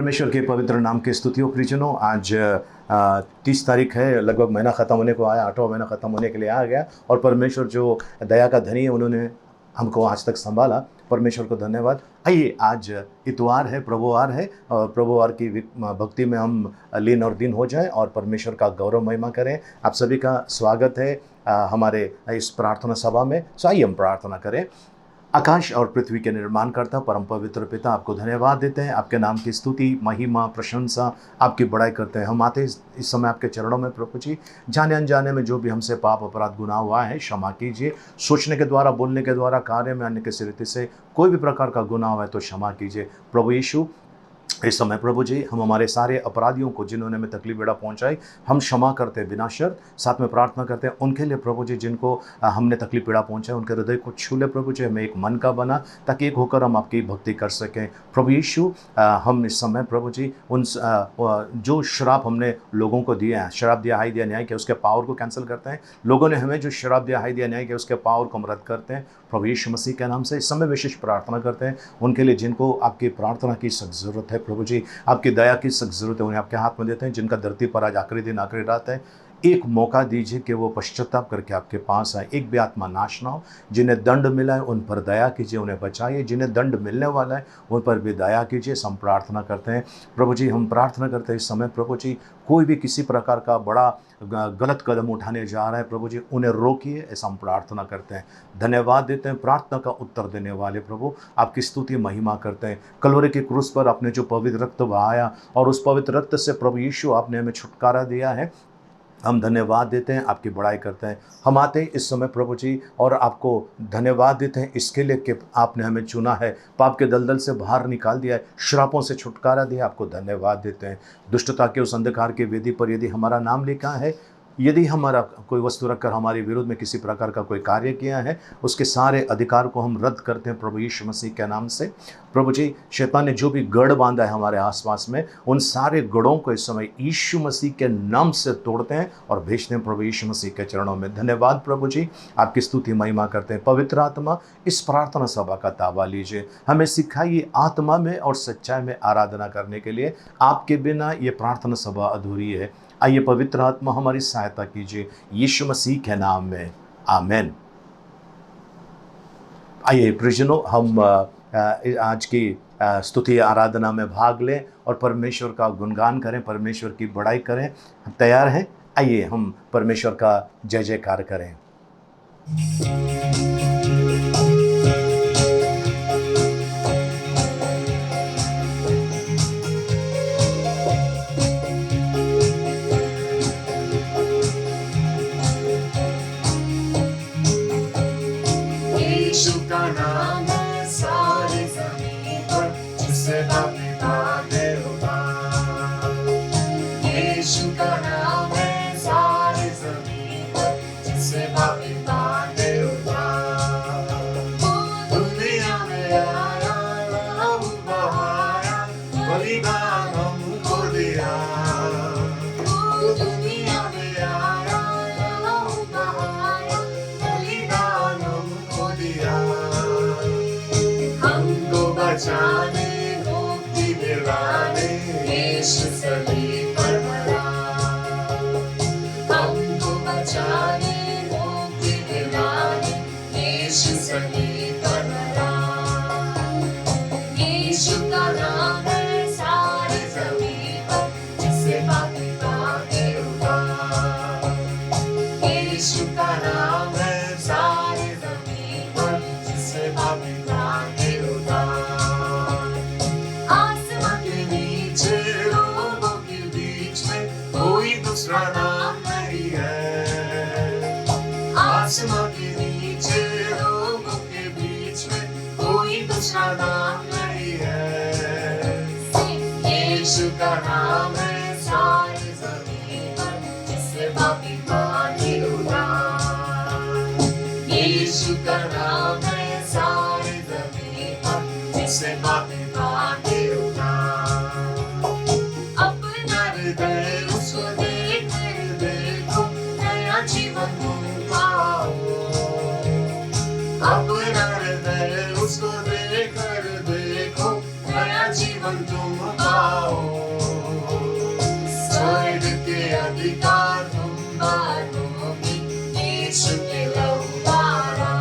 परमेश्वर के पवित्र नाम की स्तुति हो प्रियजनों। आज 30 तारीख है, लगभग महीना ख़त्म होने को आया, 8वां महीना ख़त्म होने के लिए आ गया। और परमेश्वर जो दया का धनी है, उन्होंने हमको आज तक संभाला। परमेश्वर को धन्यवाद। आइए, आज इतवार है, प्रभुवार है, और प्रभुवार की भक्ति में हम लीन और दीन हो जाएं और परमेश्वर का गौरव महिमा करें। आप सभी का स्वागत है हमारे इस प्रार्थना सभा में। सो आइए हम प्रार्थना करें। आकाश और पृथ्वी के निर्माण करता परम पवित्र पिता, आपको धन्यवाद देते हैं। आपके नाम की स्तुति, महिमा, प्रशंसा, आपकी बड़ाई करते हैं। हम आते इस समय आपके चरणों में प्रभु जी। जाने अनजाने में जो भी हमसे पाप अपराध गुनाह हुआ है, क्षमा कीजिए। सोचने के द्वारा, बोलने के द्वारा, कार्य में, अन्य किसी रीति से कोई भी प्रकार का गुनाह हुआ है तो क्षमा कीजिए प्रभु यीशु। इस समय प्रभु जी, हम हमारे सारे अपराधियों को जिन्होंने हमें तकलीफ बेड़ा पहुंचाई, हम क्षमा करते हैं बिना शर्त। साथ में प्रार्थना करते हैं उनके लिए प्रभु जी जिनको हमने तकलीफ बेड़ा पहुंचाई, उनके हृदय को छू ले प्रभु जी। हमें एक मन का बना ताकि एक होकर हम आपकी भक्ति कर सकें प्रभु यीशु। हम इस समय प्रभु जी उन जो शराब हमने लोगों को दिया है, शराब दिया, हाई दिया, न्याय किया, उसके पावर को कैंसिल करते हैं। लोगों ने हमें जो शराब दिया, हाई दिया, न्याय किया, उसके पावर को हम रद्द करते हैं प्रभु यीशु मसीह के नाम से। इस समय विशेष प्रार्थना करते हैं उनके लिए जिनको आपकी प्रार्थना की सख्त ज़रूरत है प्रभु जी, आपकी दया की सख्त ज़रूरत है। उन्हें आपके हाथ में देते हैं। जिनका धरती पर आज आखिरी दिन, आखिरी रात है, एक मौका दीजिए कि वो पश्चाताप करके आपके पास आए। एक भी आत्मा नाश ना हो। जिन्हें दंड मिला है उन पर दया कीजिए, उन्हें बचाइए। जिन्हें दंड मिलने वाला है उन पर भी दया कीजिए। हम प्रार्थना करते हैं प्रभु जी, हम प्रार्थना करते हैं इस समय प्रभु जी, कोई भी किसी प्रकार का बड़ा गलत कदम उठाने जा रहा है प्रभु जी, उन्हें रोकिए, ऐसा हम प्रार्थना करते हैं। धन्यवाद देते हैं प्रार्थना का उत्तर देने वाले प्रभु, आपकी स्तुति महिमा करते हैं। कलवरी के क्रूस पर आपने जो पवित्र रक्त बहाया और उस पवित्र रक्त से प्रभु यीशु आपने हमें छुटकारा दिया है, हम धन्यवाद देते हैं, आपकी बड़ाई करते हैं। हम आते हैं इस समय प्रभु जी और आपको धन्यवाद देते हैं इसके लिए कि आपने हमें चुना है, पाप के दलदल से बाहर निकाल दिया है, श्रापों से छुटकारा दिया। आपको धन्यवाद देते हैं। दुष्टता के उस अंधकार की वेदी पर यदि हमारा नाम लिखा है, यदि हमारा कोई वस्तु रखकर हमारे विरोध में किसी प्रकार का कोई कार्य किया है, उसके सारे अधिकार को हम रद्द करते हैं प्रभु यीशु मसीह के नाम से। प्रभु जी, शैतान ने जो भी गढ़ बांधा है हमारे आसपास में, उन सारे गढ़ों को इस समय यीशु मसीह के नाम से तोड़ते हैं और भेजते हैं प्रभु यीशु मसीह के चरणों में। धन्यवाद प्रभु जी, आपकी स्तुति महिमा करते हैं। पवित्र आत्मा, इस प्रार्थना सभा का ताबा लीजिए, हमें सिखाइए आत्मा में और सच्चाई में आराधना करने के लिए। आपके बिना ये प्रार्थना सभा अधूरी है। आइए पवित्र आत्मा हमारी सहायता कीजिए यीशु मसीह के नाम में, आमेन। आइए प्रियजनों, हम आज की स्तुति आराधना में भाग लें और परमेश्वर का गुणगान करें, परमेश्वर की बड़ाई करें। हम तैयार हैं? आइए हम परमेश्वर का जय जयकार करें। यीशु का नाम है सारी ज़मीन पर, जिससे पापी भागे उधार। यीशु का नाम है सारी ज़मीन पर, जिससे पापी भागे उधार। दुनिया में आया, लहू बहाया, बलिदान हमको दिया। दुनिया में आया, लहू बहाया, बलिदान हमको दिया। हमको बचाने, मुक्ति दिलाने, यीशु सलीब पर मरा। हमको बचाने, मुक्ति दिलाने, यीशु सलीब पर मरा। यीशु का नाम है सारी ज़मीन पर, जिससे पापी भागे उधार। यीशु का नाम है सारी ज़मीन पर, जिससे पापी भागे उधार। आसमां के नीचे, लोगों के बीच में, कोई दूसरा नाम नहीं है। आसमां के नीचे, लोगों के बीच में, कोई दूसरा नाम नहीं है। यीशु का नाम है सारी ज़मीन पर, जिससे पापी भागे उधार। यीशु का नाम है सारी ज़मीन पर, जिससे पापी भागे उधार। अपना हृदय उसको देखकर देखो, नया जीवन तुम पाओ। अपना हृदय उसको देखकर देखो, नया जीवन तुम पाओ। यीशु के लहू द्वारा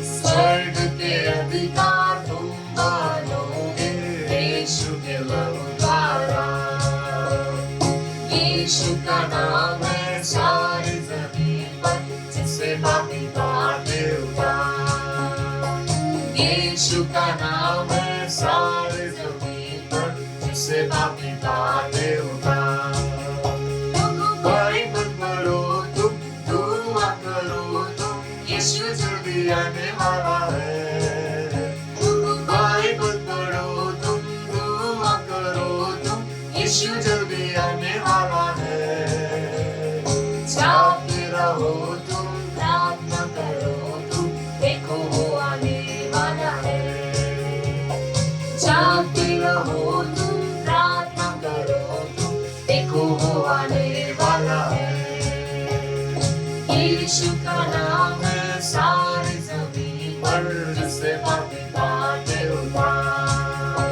स्वर्ग के अधिकार तुम पालोगे यीशु के लहू द्वारा। यीशु का नाम है सारी जमीन पर जिसे पापी पाते उतार। यीशु का नाम है सारी जमीन पर जिसे पापी पाते उतार। बड़ी मत मरो तुम, दुआ करो तुम, यीशु जल्दी आने वाला है। बड़ी मत मरो तुम, दुआ करो तुम, यीशु जल्दी आने वाला है। जागते रहो तुम, प्रार्थना करो तुम, देखो वो आने वाला है। जागते रहो तुम, प्रार्थना करो तुम, देखो वो आने वाला है। यीशु का नाम है सारी जमीन पर जिसे पापी पाते उतार।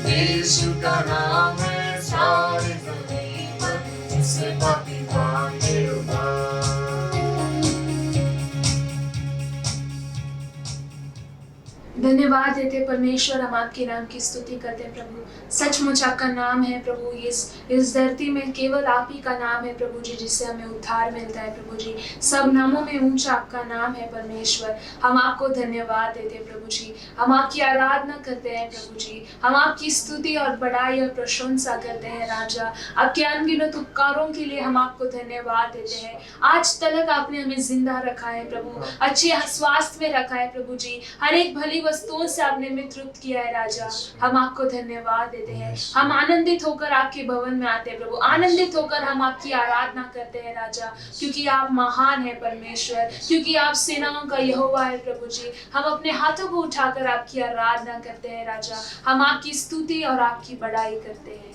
यीशु का नाम है सारी जमीन पर जिसे पापी पाते उतार। धन्यवाद देते परमेश्वर, हम आपके नाम की स्तुति करते हैं प्रभु। सचमुच आपका नाम है प्रभु, इस धरती में केवल आप ही का नाम है प्रभु जी, जिससे हमें उद्धार मिलता है प्रभु जी। सब नामों में ऊंचा आपका नाम है परमेश्वर। हम आपको धन्यवाद देते हैं प्रभु जी, हम आपकी आराधना करते हैं प्रभु जी, हम आपकी स्तुति और बड़ाई और प्रशंसा करते हैं राजा। आपके अनगिनत उपकारों के लिए हम आपको धन्यवाद देते हैं। आज तक आपने हमें जिंदा रखा है प्रभु, अच्छे स्वास्थ्य में रखा है प्रभु जी, हर एक भली वस्तुओं से आपने मित्रत्व किया है राजा। हम आपको धन्यवाद देते हैं। हम आनंदित होकर आपके भवन में आते हैं प्रभु, आनंदित होकर हम आपकी आराधना करते हैं राजा, क्योंकि आप महान है परमेश्वर, क्योंकि आप सेनाओं का यहोवा है प्रभु जी। हम अपने हाथों को उठाकर आपकी आराधना करते हैं राजा, हम आपकी स्तुति और आपकी बड़ाई करते हैं।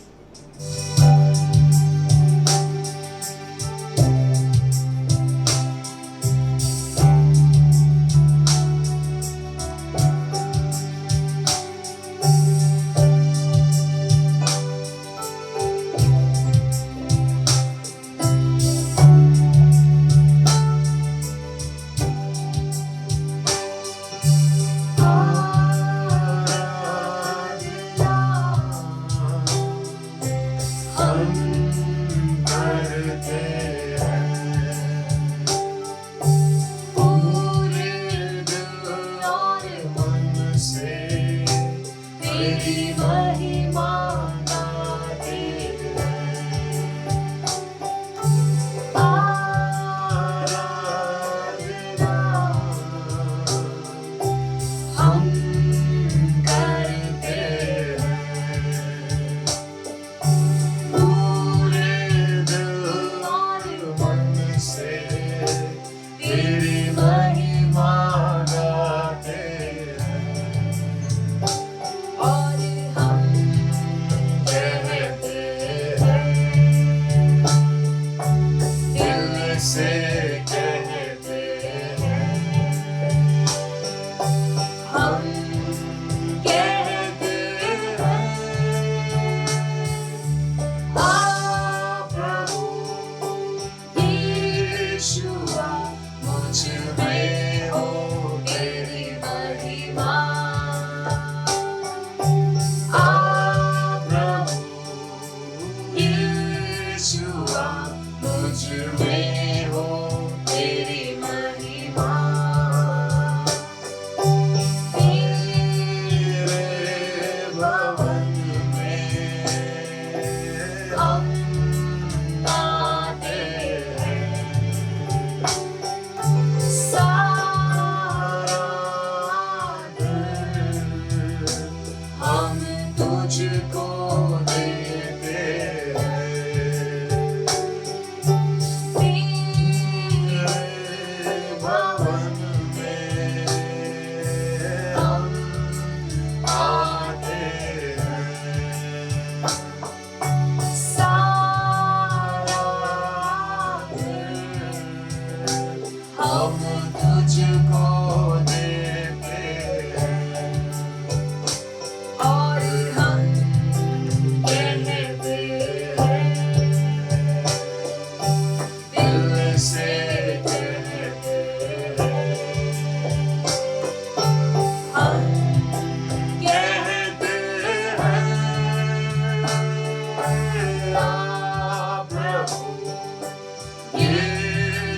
से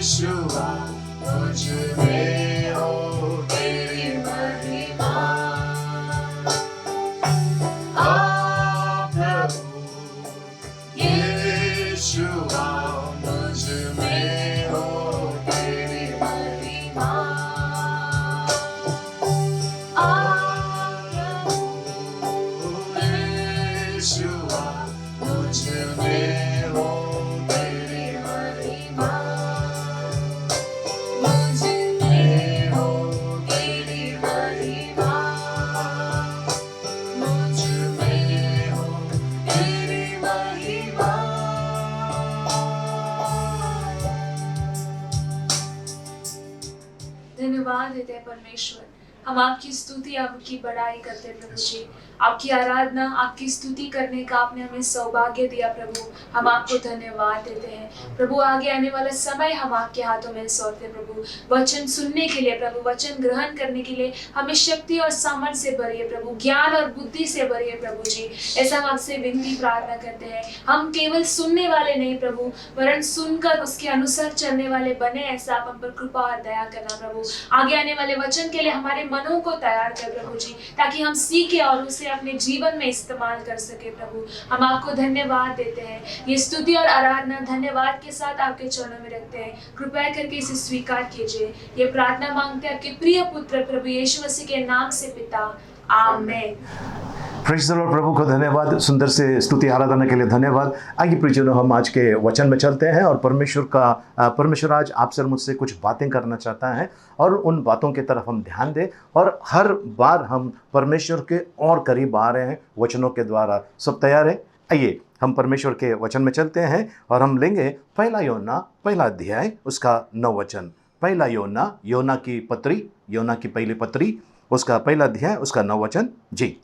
यीशुआ मुझ में हो तेरी महिमा प्रभु यीशुआ मुझ में हो तेरी महिमा यीशुआ मुझ में हो तेरी महिमा मुझ में हो तेरी महिमा मुझ में हो तेरी महिमा धन्यवाद देते हैं परमेश्वर। हम आपकी स्तुति आपकी बड़ाई करते हैं प्रभु जी। आपकी आराधना आपकी स्तुति करने का आपने हमें सौभाग्य दिया प्रभु। हम आपको धन्यवाद देते हैं प्रभु। आगे आने वाला समय हम आपके हाथों में सौंपते हैं प्रभु। वचन सुनने के लिए प्रभु, वचन ग्रहण करने के लिए हमें शक्ति और सामर्थ से भरिए प्रभु, ज्ञान और बुद्धि से भरिए प्रभु जी। ऐसा हम आपसे विनती प्रार्थना करते हैं। हम केवल सुनने वाले नहीं प्रभु, वरन सुनकर उसके अनुसार चलने वाले बने। ऐसा आप हम पर कृपा और दया करना प्रभु। आगे आने वाले वचन के लिए हमारे मनों को तैयार कर प्रभु जी, ताकि हम सीखे और उसे अपने जीवन में इस्तेमाल कर सके प्रभु। हम आपको धन्यवाद देते हैं। ये स्तुति और आराधना धन्यवाद के साथ आपके चरणों में रखते हैं। कृपया करके इसे स्वीकार कीजिए। ये प्रार्थना मांगते हैं आपके प्रिय पुत्र प्रभु यीशु मसीह के नाम से पिता, आमीन। Praise the lord. प्रभु को धन्यवाद, सुंदर से स्तुति आराधना के लिए धन्यवाद। आइए प्रियजनों, हम आज के वचन में चलते हैं और परमेश्वर आज आपसे और मुझसे कुछ बातें करना चाहता है और उन बातों की तरफ हम ध्यान दें। और हर बार हम परमेश्वर के और करीब आ रहे हैं वचनों के द्वारा। सब तैयार है? आइए हम परमेश्वर के वचन में चलते हैं और हम लेंगे पहला योना पहला अध्याय उसका 9 वचन। पहला योना की पहली पत्री उसका पहला अध्याय उसका 9 वचन। जी।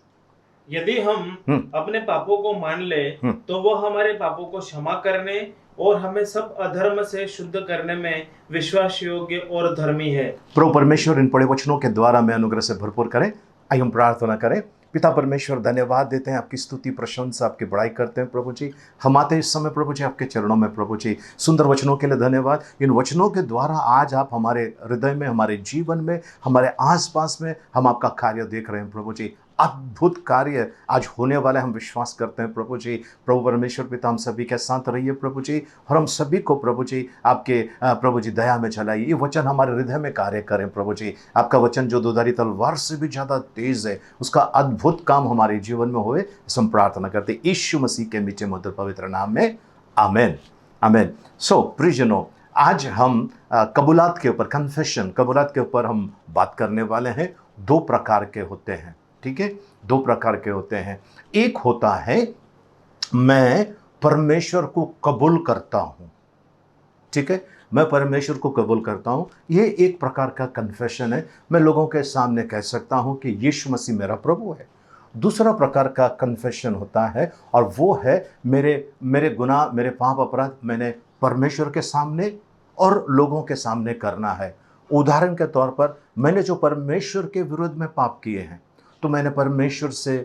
यदि हम अपने पापों को मान ले तो वो हमारे पापों को क्षमा करने और हमें सब अधर्म से शुद्ध करने में विश्वास योग्य और धर्मी है। प्रभु परमेश्वर इन पढ़े वचनों के द्वारा मैं अनुग्रह से भरपूर करें। आइए हम प्रार्थना करें। पिता परमेश्वर, धन्यवाद देते हैं, आपकी स्तुति प्रशंसा आपकी बड़ाई करते हैं प्रभु जी। हम आते हैं इस समय प्रभु जी आपके चरणों में प्रभु जी। सुंदर वचनों के लिए धन्यवाद। इन वचनों के द्वारा आज आप हमारे हृदय में, हमारे जीवन में, हमारे आसपास में हम आपका कार्य देख रहे हैं प्रभु जी। अद्भुत कार्य आज होने वाला है, हम विश्वास करते हैं प्रभु जी। प्रभु परमेश्वर पिता, हम सभी के साथ रहिए प्रभु जी और हम सभी को प्रभु जी आपके प्रभु जी दया में चलाइए। ये वचन हमारे हृदय में कार्य करें प्रभु जी। आपका वचन जो दुधारी तलवार से भी ज़्यादा तेज है, उसका अद्भुत काम हमारे जीवन में होए, हम प्रार्थना करते हैं यीशु मसीह के मीठे मधुर पवित्र नाम में, आमेन आमेन। सो प्रियजनों, आज हम कबूलात के ऊपर, कबूलात के ऊपर हम बात करने वाले हैं। 2 प्रकार के होते हैं, ठीक है? 2 प्रकार के होते हैं। एक होता है मैं परमेश्वर को कबूल करता हूँ, ठीक है? मैं परमेश्वर को कबूल करता हूँ। ये एक प्रकार का कन्फेशन है। मैं लोगों के सामने कह सकता हूँ कि यीशु मसीह मेरा प्रभु है। दूसरा प्रकार का कन्फेशन होता है और वो है मेरे गुनाह, मेरे पाप अपराध मैंने परमेश्वर के सामने और लोगों के सामने करना है। उदाहरण के तौर पर, मैंने जो परमेश्वर के विरुद्ध में पाप किए हैं तो मैंने परमेश्वर से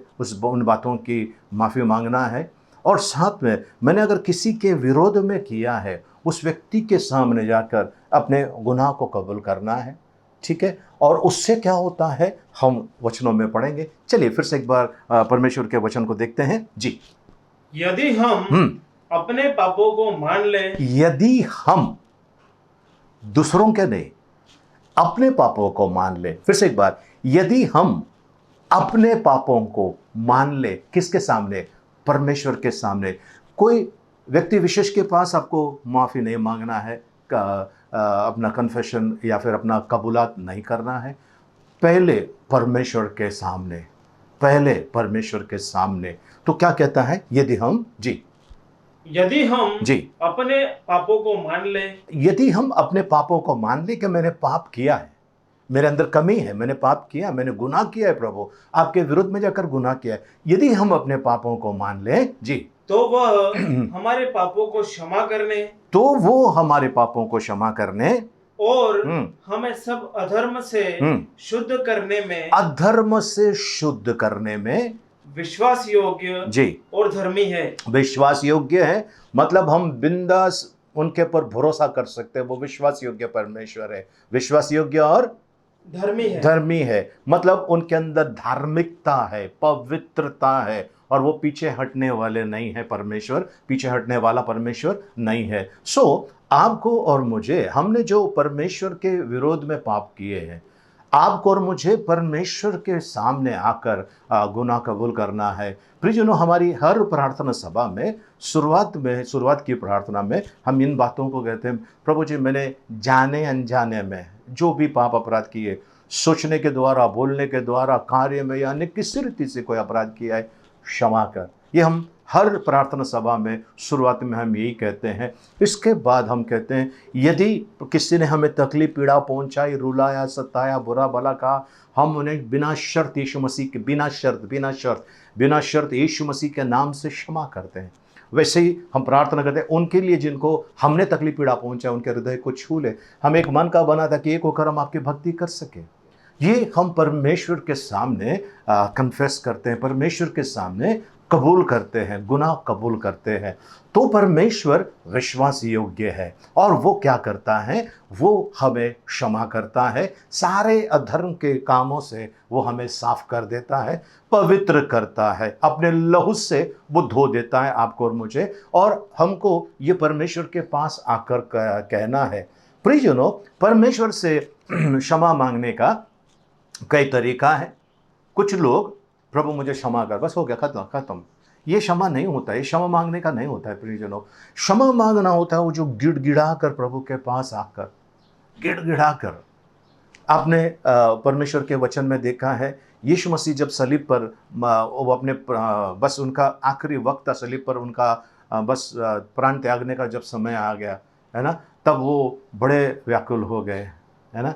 उन बातों की माफ़ी मांगना है। और साथ में मैंने अगर किसी के विरोध में किया है, उस व्यक्ति के सामने जाकर अपने गुनाह को कबूल करना है, ठीक है? और उससे क्या होता है हम वचनों में पढ़ेंगे। चलिए फिर से एक बार परमेश्वर के वचन को देखते हैं। जी। यदि हम अपने पापों को मान ले, यदि हम दूसरों के नहीं अपने पापों को मान ले। फिर से एक बार, यदि हम अपने पापों को मान ले, किसके सामने? परमेश्वर के सामने। कोई व्यक्ति विशेष के पास आपको माफ़ी नहीं मांगना है, अपना कन्फेशन या फिर अपना कबूलात नहीं करना है। पहले परमेश्वर के सामने। तो क्या कहता है? यदि हम अपने पापों को मान ले, यदि हम अपने पापों को मान ले कि मैंने पाप किया है, मेरे अंदर कमी है, मैंने पाप किया, मैंने गुनाह किया है प्रभु, आपके विरुद्ध में जाकर गुनाह किया है। यदि हम अपने पापों को मान ले, जी, तो वह हमारे पापों को क्षमा करने और हमें सब अधर्म से शुद्ध करने में विश्वास योग्य जी और धर्मी है। विश्वास योग्य है मतलब हम बिंदास उनके पर भरोसा कर सकते हैं। वो विश्वास योग्य परमेश्वर है, विश्वास योग्य और धर्मी है। मतलब उनके अंदर धार्मिकता है, पवित्रता है, और वो पीछे हटने वाले नहीं है। परमेश्वर पीछे हटने वाला परमेश्वर नहीं है। सो आपको और मुझे, हमने जो परमेश्वर के विरोध में पाप किए हैं, आपको और मुझे परमेश्वर के सामने आकर गुनाह कबूल करना है। प्रियजनों, हमारी हर प्रार्थना सभा में शुरुआत की प्रार्थना में हम इन बातों को कहते हैं, प्रभु जी मैंने जाने अनजाने में जो भी पाप अपराध किए, सोचने के द्वारा, बोलने के द्वारा, कार्य में या अन्य किसी रीति से कोई अपराध किया है, क्षमा कर। ये हम हर प्रार्थना सभा में शुरुआत में हम यही कहते हैं। इसके बाद हम कहते हैं, यदि किसी ने हमें तकलीफ पीड़ा पहुंचाई, रुलाया, सताया, बुरा भला कहा, हम उन्हें बिना शर्त यीशु मसीह के बिना शर्त यीशु मसीह के नाम से क्षमा करते हैं। वैसे ही हम प्रार्थना करते हैं उनके लिए जिनको हमने तकलीफ पीड़ा पहुंचा, उनके हृदय को छू ले। हम एक मन का बना था कि एक होकर हम आपकी भक्ति कर सके। ये हम परमेश्वर के सामने कन्फेस करते हैं, परमेश्वर के सामने कबूल करते हैं, गुनाह कबूल करते हैं। तो परमेश्वर विश्वास योग्य है और वो क्या करता है, वो हमें क्षमा करता है, सारे अधर्म के कामों से वो हमें साफ कर देता है, पवित्र करता है, अपने लहू से वो धो देता है आपको और मुझे। और हमको ये परमेश्वर के पास आकर कहना है। प्रियजनों, परमेश्वर से क्षमा मांगने का कई तरीका है। कुछ लोग, प्रभु मुझे क्षमा कर, बस हो गया, खत्म। ये क्षमा नहीं होता है, क्षमा मांगने का नहीं होता है। प्रियजनों, क्षमा मांगना होता है वो जो गिड़गिड़ा कर प्रभु के पास आकर, गिड़गिड़ा कर। आपने परमेश्वर के वचन में देखा है, यीशु मसीह जब सलीब पर वो अपने बस उनका आखिरी वक्त था, सलीब पर उनका बस प्राण त्यागने का जब समय आ गया है ना, तब वो बड़े व्याकुल हो गए, है ना।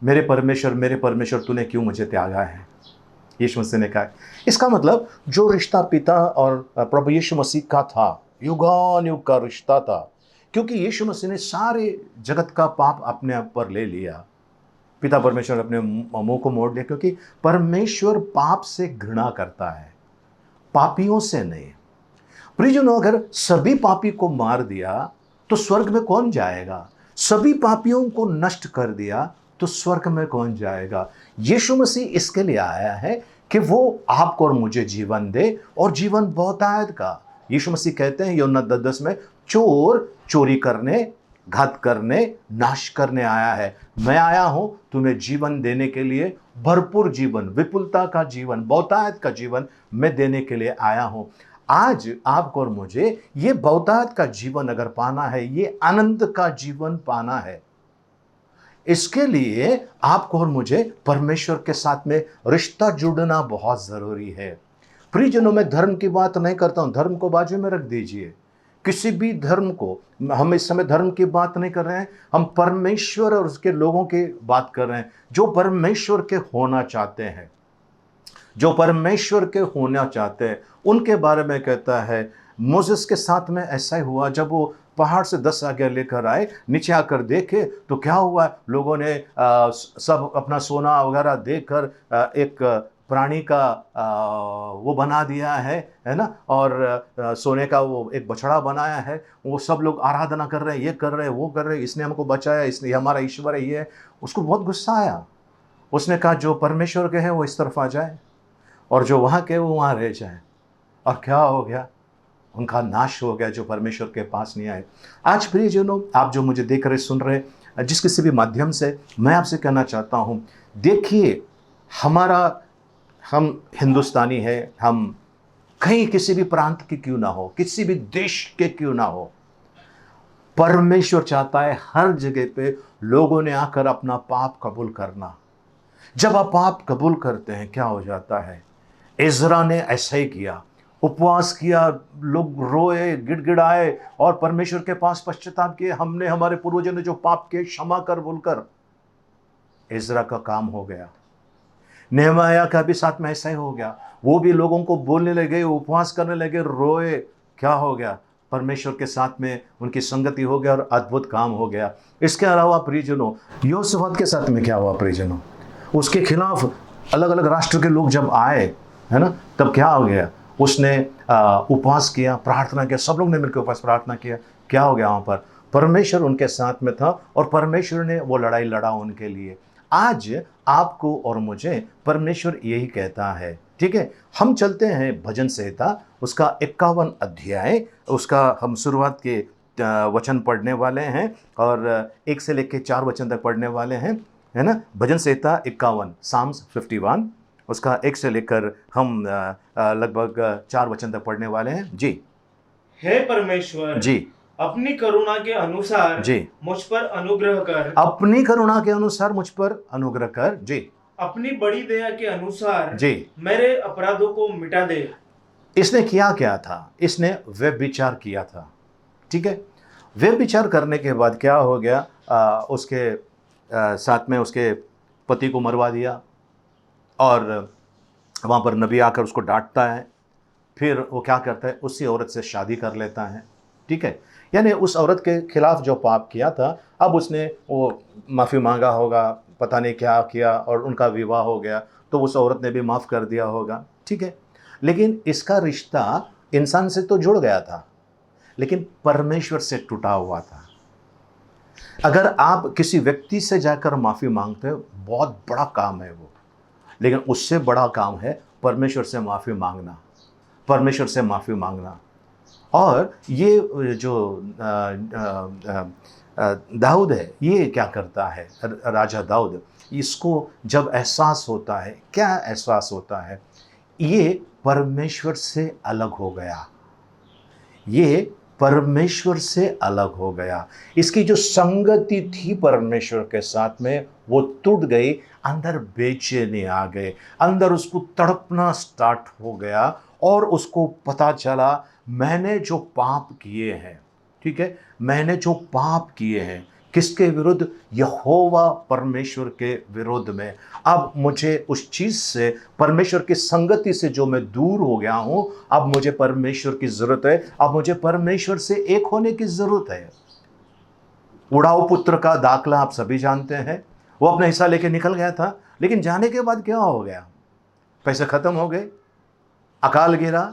मेरे परमेश्वर तूने क्यों मुझे त्यागा है, यीशु मसीह ने कहा। इसका मतलब जो रिश्ता पिता और प्रभु यीशु मसीह का था, युगानुयुग का रिश्ता था, क्योंकि यीशु मसीह ने सारे जगत का पाप अपने आप पर ले लिया। पिता परमेश्वर ने अपने मुंह को मोड़ लिया, क्योंकि परमेश्वर पाप से घृणा करता है, पापियों से नहीं। प्रियजनों, अगर सभी पापी को मार दिया तो स्वर्ग में कौन जाएगा? सभी पापियों को नष्ट कर दिया तो स्वर्ग में कौन जाएगा? यीशु मसीह इसके लिए आया है कि वो आपको और मुझे जीवन दे, और जीवन बहुतायत का। यीशु मसीह कहते हैं यूहन्ना 10:10 में, चोर चोरी करने, घात करने, नाश करने आया है, मैं आया हूं तुम्हें जीवन देने के लिए, भरपूर जीवन, विपुलता का जीवन, बहुतायत का जीवन मैं देने के लिए आया हूं। आज आपको और मुझे ये बहुतायत का जीवन अगर पाना है, ये आनंद का जीवन पाना है, इसके लिए आपको और मुझे परमेश्वर के साथ में रिश्ता जुड़ना बहुत जरूरी है। प्रियजनों, मैं धर्म की बात नहीं करता हूं, धर्म को बाजू में रख दीजिए। किसी भी धर्म को, हम इस समय धर्म की बात नहीं कर रहे हैं, हम परमेश्वर और उसके लोगों की बात कर रहे हैं, जो परमेश्वर के होना चाहते हैं, जो परमेश्वर के होना चाहते हैं, उनके बारे में कहता है। मोसेस के साथ में ऐसा ही हुआ, जब वो पहाड़ से 10 आज्ञा लेकर आए, नीचे आकर देखे तो क्या हुआ, लोगों ने सब अपना सोना वगैरह देकर एक प्राणी का वो बना दिया है ना, और सोने का वो एक बछड़ा बनाया है। वो सब लोग आराधना कर रहे हैं, ये कर रहे हैं, वो कर रहे हैं, इसने हमको बचाया, इसने हमारा ईश्वर है, ये है। उसको बहुत गुस्सा आया। उसने कहा जो परमेश्वर के हैं वो इस तरफ आ जाए और जो वहाँ के वो वहाँ रह जाए। और क्या हो गया? उनका नाश हो गया, जो परमेश्वर के पास नहीं आए। आज प्रियजनों, आप जो मुझे देख रहे, सुन रहे, जिस किसी भी माध्यम से, मैं आपसे कहना चाहता हूँ, देखिए, हम हिंदुस्तानी हैं, हम कहीं किसी भी प्रांत के क्यों ना हो, किसी भी देश के क्यों ना हो, परमेश्वर चाहता है हर जगह पे लोगों ने आकर अपना पाप कबूल करना। जब आप पाप कबूल करते हैं, क्या हो जाता है? इज़रा ने ऐसा ही किया, उपवास किया, लोग रोए, गिड़गिड़ाए और परमेश्वर के पास पश्चाताप किए, हमने, हमारे पूर्वजों ने जो पाप किए क्षमा कर बोलकर। इज़रा का काम हो गया। नेहमाया का भी साथ में ऐसा ही हो गया, वो भी लोगों को बोलने लगे, उपवास करने लगे, रोए। क्या हो गया? परमेश्वर के साथ में उनकी संगति हो गया और अद्भुत काम हो गया। इसके अलावा प्रियजनों, यहोशप्हात के साथ में क्या हुआ प्रियजनों? उसके खिलाफ अलग अलग राष्ट्र के लोग जब आए, है ना, तब क्या हो गया? उसने उपवास किया, प्रार्थना किया, सब लोग ने मिलकर उपवास प्रार्थना किया। क्या हो गया? वहाँ पर परमेश्वर उनके साथ में था और परमेश्वर ने वो लड़ाई लड़ा उनके लिए। आज आपको और मुझे परमेश्वर यही कहता है, ठीक है। हम चलते हैं भजन संहिता उसका 51 अध्याय, उसका हम शुरुआत के वचन पढ़ने वाले हैं और 1 से लेकर 4 वचन तक पढ़ने वाले हैं, है ना। भजन संहिता 51, साम्स 51, उसका 1 से लेकर हम लगभग 4 वचन तक पढ़ने वाले हैं जी। हे परमेश्वर जी, अपनी करुणा के अनुसार जी, मुझ पर अनुग्रह कर, अपनी करुणा के अनुसार मुझ पर अनुग्रह कर, जी, अपनी बड़ी दया के अनुसार जी। मेरे अपराधों को मिटा दे। इसने किया क्या था? इसने व्यभिचार किया था, ठीक है। व्यभिचार करने के बाद क्या हो गया? उसके साथ में उसके पति को मरवा दिया और वहाँ पर नबी आकर उसको डांटता है। फिर वो क्या करता है? उसी औरत से शादी कर लेता है, ठीक है। यानी उस औरत के खिलाफ जो पाप किया था, अब उसने वो माफ़ी मांगा होगा, पता नहीं क्या किया, और उनका विवाह हो गया, तो उस औरत ने भी माफ़ कर दिया होगा, ठीक है। लेकिन इसका रिश्ता इंसान से तो जुड़ गया था, लेकिन परमेश्वर से टूटा हुआ था। अगर आप किसी व्यक्ति से जाकर माफ़ी मांगते हो, बहुत बड़ा काम है वो, लेकिन उससे बड़ा काम है परमेश्वर से माफ़ी मांगना, परमेश्वर से माफ़ी मांगना। और ये जो दाऊद है, ये क्या करता है? राजा दाऊद, इसको जब एहसास होता है, क्या एहसास होता है? ये परमेश्वर से अलग हो गया, ये परमेश्वर से अलग हो गया। इसकी जो संगति थी परमेश्वर के साथ में, वो टूट गई। अंदर बेचैनी आ गए, अंदर उसको तड़पना स्टार्ट हो गया और उसको पता चला मैंने जो पाप किए हैं, ठीक है, मैंने जो पाप किए हैं, किसके विरुद्ध? यहोवा परमेश्वर के विरुद्ध में। अब मुझे उस चीज़ से, परमेश्वर की संगति से जो मैं दूर हो गया हूँ, अब मुझे परमेश्वर की ज़रूरत है, अब मुझे परमेश्वर से एक होने की ज़रूरत है। उड़ाऊ पुत्र का दाखला आप सभी जानते हैं, वो अपना हिस्सा लेके निकल गया था, लेकिन जाने के बाद क्या हो गया? पैसे ख़त्म हो गए, अकाल गिरा,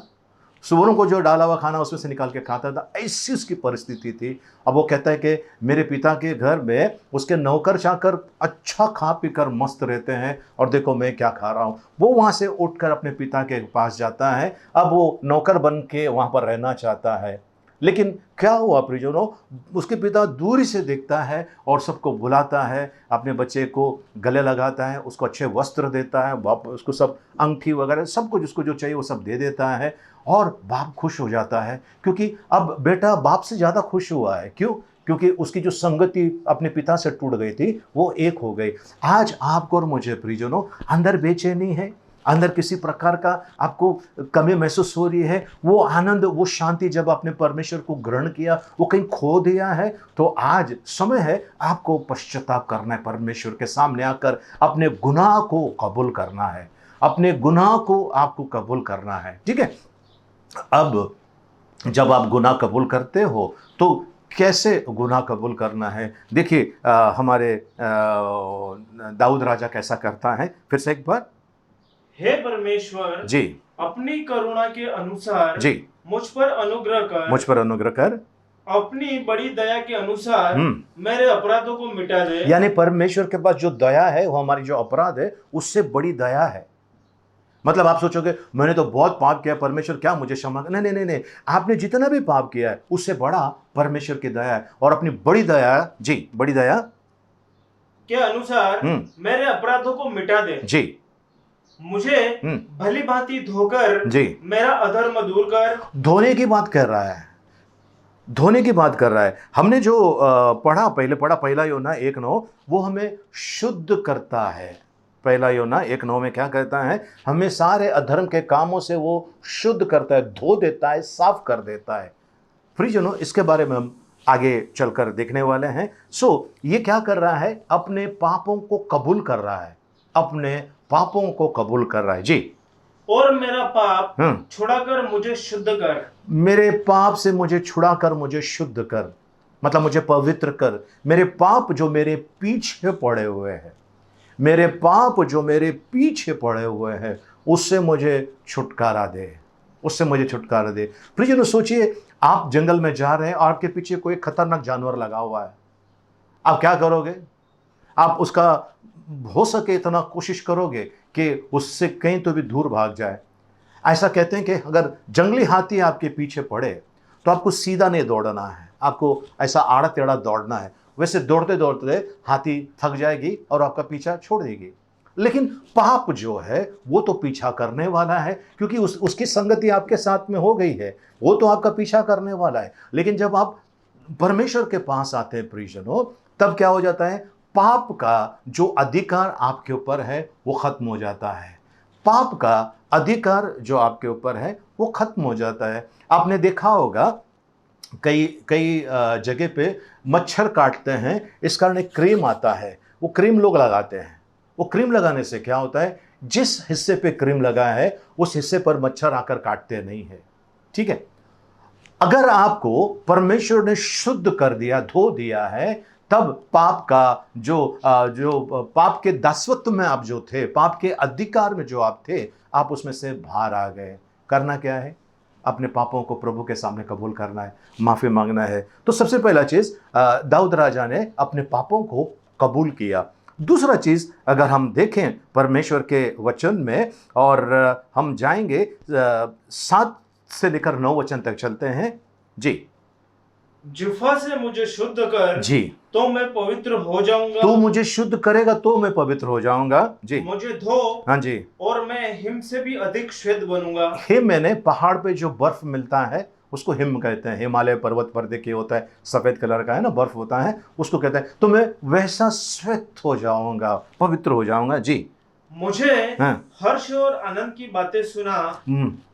सुअरों को जो डाला हुआ खाना उसमें से निकाल के खाता था, ऐसी उसकी परिस्थिति थी। अब वो कहता है कि मेरे पिता के घर में उसके नौकर चाकर अच्छा खा पी कर मस्त रहते हैं और देखो मैं क्या खा रहा हूँ। वो वहाँ से उठकर अपने पिता के पास जाता है, अब वो नौकर बन के वहाँ पर रहना चाहता है। लेकिन क्या हुआ प्रियजनों? उसके पिता दूरी से देखता है और सबको बुलाता है, अपने बच्चे को गले लगाता है, उसको अच्छे वस्त्र देता है, बाप उसको सब अंगूठी वगैरह सब कुछ उसको जो चाहिए वो सब दे देता है और बाप खुश हो जाता है, क्योंकि अब बेटा बाप से ज़्यादा खुश हुआ है। क्यों? क्योंकि उसकी जो संगति अपने पिता से टूट गई थी वो एक हो गई। आज आपको और मुझे प्रियजनों अंदर बेचैनी है, अंदर किसी प्रकार का आपको कमी महसूस हो रही है, वो आनंद, वो शांति जब आपने परमेश्वर को ग्रहण किया वो कहीं खो दिया है, तो आज समय है आपको पश्चाताप करना है, परमेश्वर के सामने आकर अपने गुनाह को कबूल करना है, अपने गुनाह को आपको कबूल करना है, ठीक है। अब जब आप गुनाह कबूल करते हो तो कैसे गुनाह कबूल करना है? देखिए हमारे दाऊद राजा कैसा करता है, फिर से एक बार। हे परमेश्वर जी, अपनी करुणा के अनुसार जी, मुझ पर अनुग्रह कर, मुझ पर अनुग्रह कर, अपनी बड़ी दया के अनुसार मेरे अपराधों को मिटा दे। यानी परमेश्वर के पास जो दया है वो हमारी जो अपराध है उससे बड़ी दया है। मतलब आप सोचोगे मैंने तो बहुत पाप किया, परमेश्वर क्या मुझे क्षमा? नहीं नहीं नहीं नहीं, आपने जितना भी पाप किया है उससे बड़ा परमेश्वर की दया है। और अपनी बड़ी दया, जी, बड़ी दया के अनुसार मेरे अपराधों को मिटा दे। जी, मुझे भली भांति धोकर जी, मेरा अधर्म दूर कर। धोने की बात कर रहा है, धोने की बात कर रहा है। हमने जो पढ़ा पहला योना 1:9, वो हमें शुद्ध करता है। पहला योना 1:9 में क्या कहता है? हमें सारे अधर्म के कामों से वो शुद्ध करता है, धो देता है, साफ कर देता है। प्रियजनों, इसके बारे में हम आगे चलकर देखने वाले हैं। ये क्या कर रहा है? अपने पापों को कबूल कर रहा है, अपने पापों को कबूल कर रहा है। जी, और मेरा पाप छुड़ाकर मुझे शुद्ध कर। मेरे पाप से मुझे छुड़ाकर मुझे शुद्ध कर, मतलब मुझे पवित्र कर। मेरे पाप जो मेरे पीछे पड़े हुए हैं, मेरे पाप जो मेरे पीछे पड़े हुए हैं, उससे मुझे छुटकारा दे, उससे मुझे छुटकारा दे। प्रियजनों, सोचिए आप जंगल में जा रहे हैं और आपके पीछे कोई खतरनाक जानवर लगा हुआ है, आप क्या करोगे? आप उसका हो सके इतना कोशिश करोगे कि उससे कहीं तो भी दूर भाग जाए। ऐसा कहते हैं कि अगर जंगली हाथी आपके पीछे पड़े तो आपको सीधा नहीं दौड़ना है, आपको ऐसा आड़ा टेढ़ा दौड़ना है। वैसे दौड़ते दौड़ते हाथी थक जाएगी और आपका पीछा छोड़ देगी। लेकिन पाप जो है वो तो पीछा करने वाला है, क्योंकि उसकी संगति आपके साथ में हो गई है, वो तो आपका पीछा करने वाला है। लेकिन जब आप परमेश्वर के पास आते हैं प्रियजनों, तब क्या हो जाता है? पाप का जो अधिकार आपके ऊपर है वो खत्म हो जाता है। पाप का अधिकार जो आपके ऊपर है वो खत्म हो जाता है। आपने देखा होगा कई कई जगह पे मच्छर काटते हैं, इस कारण एक क्रीम आता है, वो क्रीम लोग लगाते हैं। वो क्रीम लगाने से क्या होता है? जिस हिस्से पे क्रीम लगा है उस हिस्से पर मच्छर आकर काटते नहीं है। ठीक है, अगर आपको परमेश्वर ने शुद्ध कर दिया, धो दिया है, तब पाप का जो पाप के दासत्व में आप जो थे, पाप के अधिकार में जो आप थे, आप उसमें से बाहर आ गए। करना क्या है? अपने पापों को प्रभु के सामने कबूल करना है, माफ़ी मांगना है। तो सबसे पहला चीज़, दाऊद राजा ने अपने पापों को कबूल किया। दूसरा चीज़, अगर हम देखें परमेश्वर के वचन में, और हम जाएंगे 7 से लेकर 9 वचन तक चलते हैं जी। जिह्वा से मुझे शुद्ध कर जी, तो मैं पवित्र हो जाऊंगा। तू मुझे शुद्ध करेगा तो मैं पवित्र हो जाऊंगा जी। मुझे धो हाँ जी। और मैं हिम से भी अधिक श्वेत बनूंगा। हिम मैंने पहाड़ पे जो बर्फ मिलता है उसको हिम कहते हैं। हिमालय पर्वत पर देखिए होता है, सफेद कलर का है ना, बर्फ होता है, उसको कहते हैं। तो मैं वैसा श्वेत हो जाऊंगा, पवित्र हो जाऊंगा जी। मुझे हाँ। हर्ष और आनंद की बातें सुना,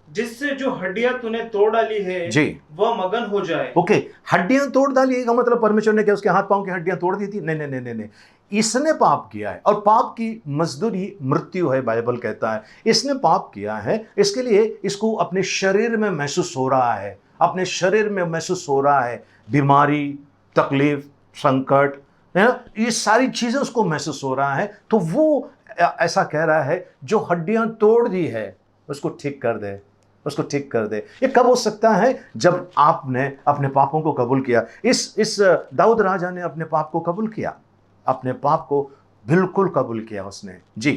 जिससे जो हड्डियां तूने तोड़ डाली है जी, वह मगन हो जाए। ओके, हड्डियां तोड़ डाली का मतलब परमेश्वर ने क्या उसके हाथ पांव की हड्डियां तोड़ दी थी? नहीं नहीं नहीं नहीं, इसने पाप किया है और पाप की मजदूरी मृत्यु है, बाइबल कहता है। इसने पाप किया है, इसके लिए इसको अपने शरीर में महसूस हो रहा है, अपने शरीर में महसूस हो रहा है बीमारी, तकलीफ, संकट, है ना, ये सारी चीजें उसको महसूस हो रहा है। तो वो ऐसा कह रहा है जो हड्डियां तोड़ दी है उसको ठीक कर दे, उसको ठीक कर दे। ये कब हो सकता है? जब आपने अपने पापों को कबूल किया। इस दाऊद राजा ने अपने पाप को कबूल किया, अपने पाप को बिल्कुल कबूल किया उसने जी।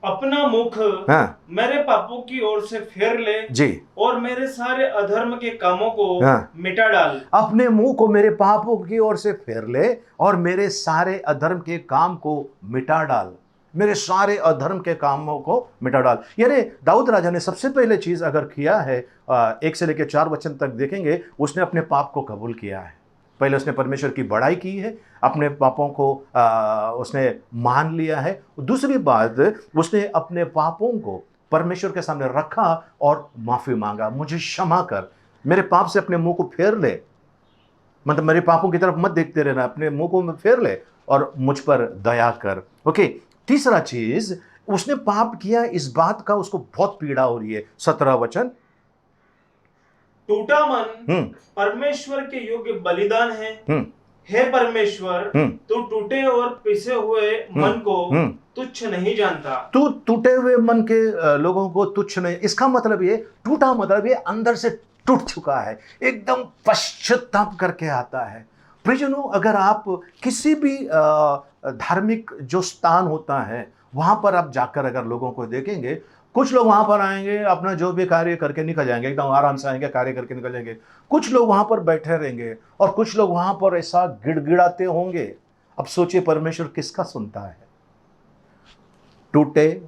अपना मुख हाँ मेरे पापों की ओर से फेर ले जी, और मेरे सारे अधर्म के कामों को हाँ। मिटा डाल। अपने मुंह को मेरे पापों की ओर से फेर ले और मेरे सारे अधर्म के काम को मिटा डाल, मेरे सारे अधर्म के कामों को मिटा डाल। यानी दाऊद राजा ने सबसे पहले चीज अगर किया है, 1 से लेकर 4 वचन तक देखेंगे, उसने अपने पाप को कबूल किया है। पहले उसने परमेश्वर की बड़ाई की है, अपने पापों को उसने मान लिया है। दूसरी बात, उसने अपने पापों को परमेश्वर के सामने रखा और माफी मांगा, मुझे क्षमा कर, मेरे पाप से अपने मुंह को फेर ले, मतलब मेरे पापों की तरफ मत देखते रहना, अपने मुंह को फेर ले और मुझ पर दया कर। ओके, तीसरा चीज, उसने पाप किया, इस बात का उसको बहुत पीड़ा हो रही है। 17 वचन, टूटा मन परमेश्वर के योग्य बलिदान है। हे परमेश्वर, तू टूटे और पिसे हुए मन को तुच्छ नहीं जानता। तू टूटे हुए मन के लोगों को तुच्छ नहीं, इसका मतलब ये, टूटा मतलब ये अंदर से टूट चुका है, एकदम पश्चाताप करके आता है। प्रियजनों, अगर आप किसी भी धार्मिक जो स्थान होता है वहां पर आप जाकर अगर लोगों को देखेंगे, कुछ लोग वहां पर आएंगे, अपना जो भी कार्य करके निकल जाएंगे, एकदम आराम से आएंगे, कार्य करके निकल जाएंगे। कुछ लोग वहां पर बैठे रहेंगे और कुछ लोग वहां पर ऐसा गिड़गिड़ाते होंगे। अब सोचिए परमेश्वर किसका सुनता है? टूटे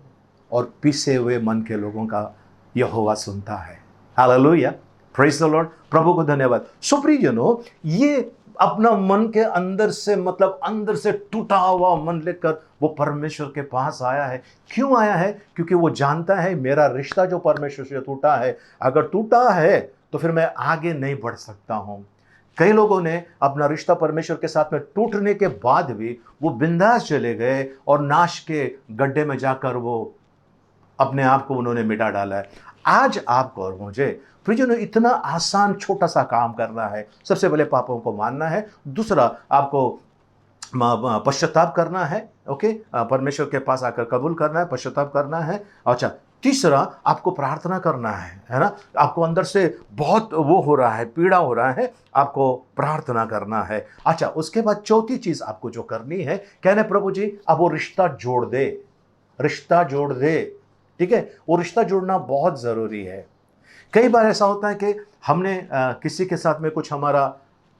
और पिसे हुए मन के लोगों का यहोवा सुनता है। हालेलुया, प्रेज द लॉर्ड, प्रभु को धन्यवाद। सो प्रियजनों, ये अपना मन के अंदर से, मतलब अंदर से टूटा हुआ मन लेकर वो परमेश्वर के पास आया है। क्यों आया है? क्योंकि वो जानता है मेरा रिश्ता जो परमेश्वर से टूटा है, अगर टूटा है तो फिर मैं आगे नहीं बढ़ सकता हूँ। कई लोगों ने अपना रिश्ता परमेश्वर के साथ में टूटने के बाद भी वो बिंदास चले गए और नाश के गड्ढे में जाकर वो अपने आप को उन्होंने मिटा डाला है। आज आपको और मुझे प्रियजनों इतना आसान छोटा सा काम करना है। सबसे पहले पापों को मानना है, दूसरा आपको पश्चाताप करना है, ओके, परमेश्वर के पास आकर कबूल करना है, पश्चाताप करना है। अच्छा, तीसरा, आपको प्रार्थना करना है ना। आपको अंदर से बहुत वो हो रहा है, पीड़ा हो रहा है, आपको प्रार्थना करना है। अच्छा, उसके बाद चौथी चीज आपको जो करनी है, कहने प्रभु जी अब वो रिश्ता जोड़ दे, रिश्ता जोड़ दे। ठीक है, वो रिश्ता जोड़ना बहुत जरूरी है। कई बार ऐसा होता है कि हमने किसी के साथ में कुछ हमारा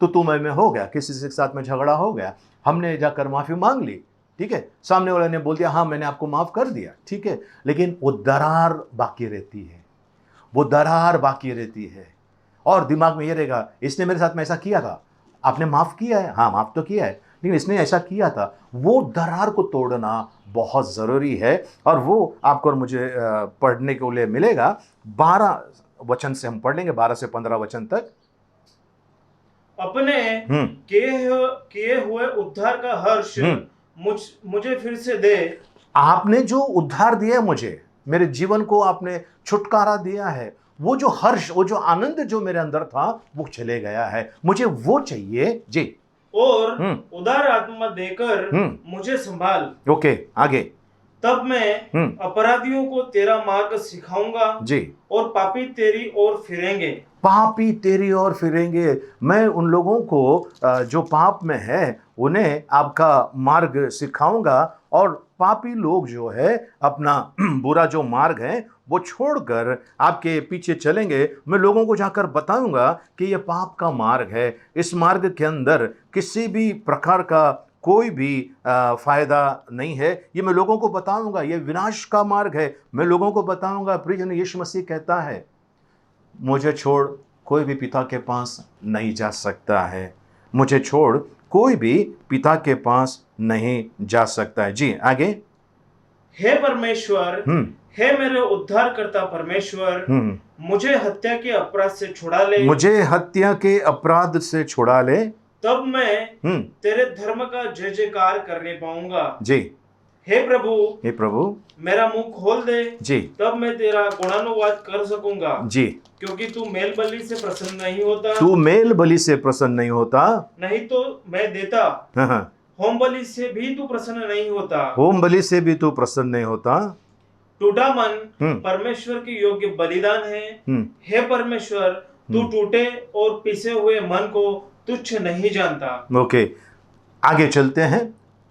तू मैं हो गया, किसी के साथ में झगड़ा हो गया, हमने जाकर माफी मांग ली, ठीक है, सामने वाले ने बोल दिया हाँ मैंने आपको माफ कर दिया, ठीक है, लेकिन वो दरार बाकी रहती है, वो दरार बाकी रहती है। और दिमाग में ये रहेगा इसने मेरे साथ में ऐसा किया था, आपने माफ किया है, हाँ माफ तो किया है, लेकिन इसने ऐसा किया था। वो दरार को तोड़ना बहुत ज़रूरी है। और वो आपको और मुझे पढ़ने के लिए मिलेगा। 12 वचन से हम पढ़ लेंगे, 12 से 15 वचन तक। अपने किए हुए उद्धार का हर्ष मुझे फिर से दे। आपने जो उद्धार दिया मुझे, मेरे जीवन को आपने छुटकारा दिया है, वो जो हर्ष, वो जो आनंद जो मेरे अंदर था वो चले गया है, मुझे वो चाहिए जी। और उदार आत्मा देकर मुझे संभाल। ओके, आगे। तब मैं अपराधियों को तेरा मार्ग सिखाऊंगा जी, और पापी तेरी ओर फिरेंगे। पापी तेरी ओर फिरेंगे। मैं उन लोगों को जो पाप में है उन्हें आपका मार्ग सिखाऊंगा, और पापी लोग जो है अपना बुरा जो मार्ग है वो छोड़कर आपके पीछे चलेंगे। मैं लोगों को जाकर बताऊंगा कि ये पाप का मार्ग है, इस मार्ग के अंदर किसी भी प्रकार का कोई भी फायदा नहीं है, ये मैं लोगों को बताऊंगा। ये विनाश का मार्ग है, मैं लोगों को बताऊंगा। प्रियजन, यीशु मसीह कहता है मुझे छोड़ कोई भी पिता के पास नहीं जा सकता है, मुझे छोड़ कोई भी पिता के पास नहीं जा सकता है। जी, आगे। हे परमेश्वर, हे मेरे उद्धार करता परमेश्वर, मुझे हत्या के अपराध से छुड़ा ले, मुझे हत्या के अपराध से छुड़ा ले। तब मैं तेरे धर्म का जय जयकार करने पाऊंगा। जी, हे प्रभु, हे प्रभु मेरा मुंह खोल दे, जी, तब मैं तेरा गुणानुवाद कर सकूंगा। जी, क्योंकि तू मेल बलि से प्रसन्न नहीं होता, तू मेल बलि से प्रसन्न नहीं होता, नहीं तो मैं देता। हाँ, होम बलि से भी तू प्रसन्न नहीं होता, होम बलि से भी तू प्रसन्न नहीं होता। टूटा मन परमेश्वर की योग्य बलिदान है। हे परमेश्वर, तू टूटे और पिसे हुए मन को तुच्छ नहीं जानता। ओके, आगे चलते हैं।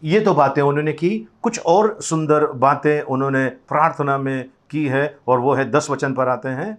ये तो बातें उन्होंने की, कुछ और सुंदर बातें उन्होंने प्रार्थना में की है, और वो है 10 वचन पर आते हैं।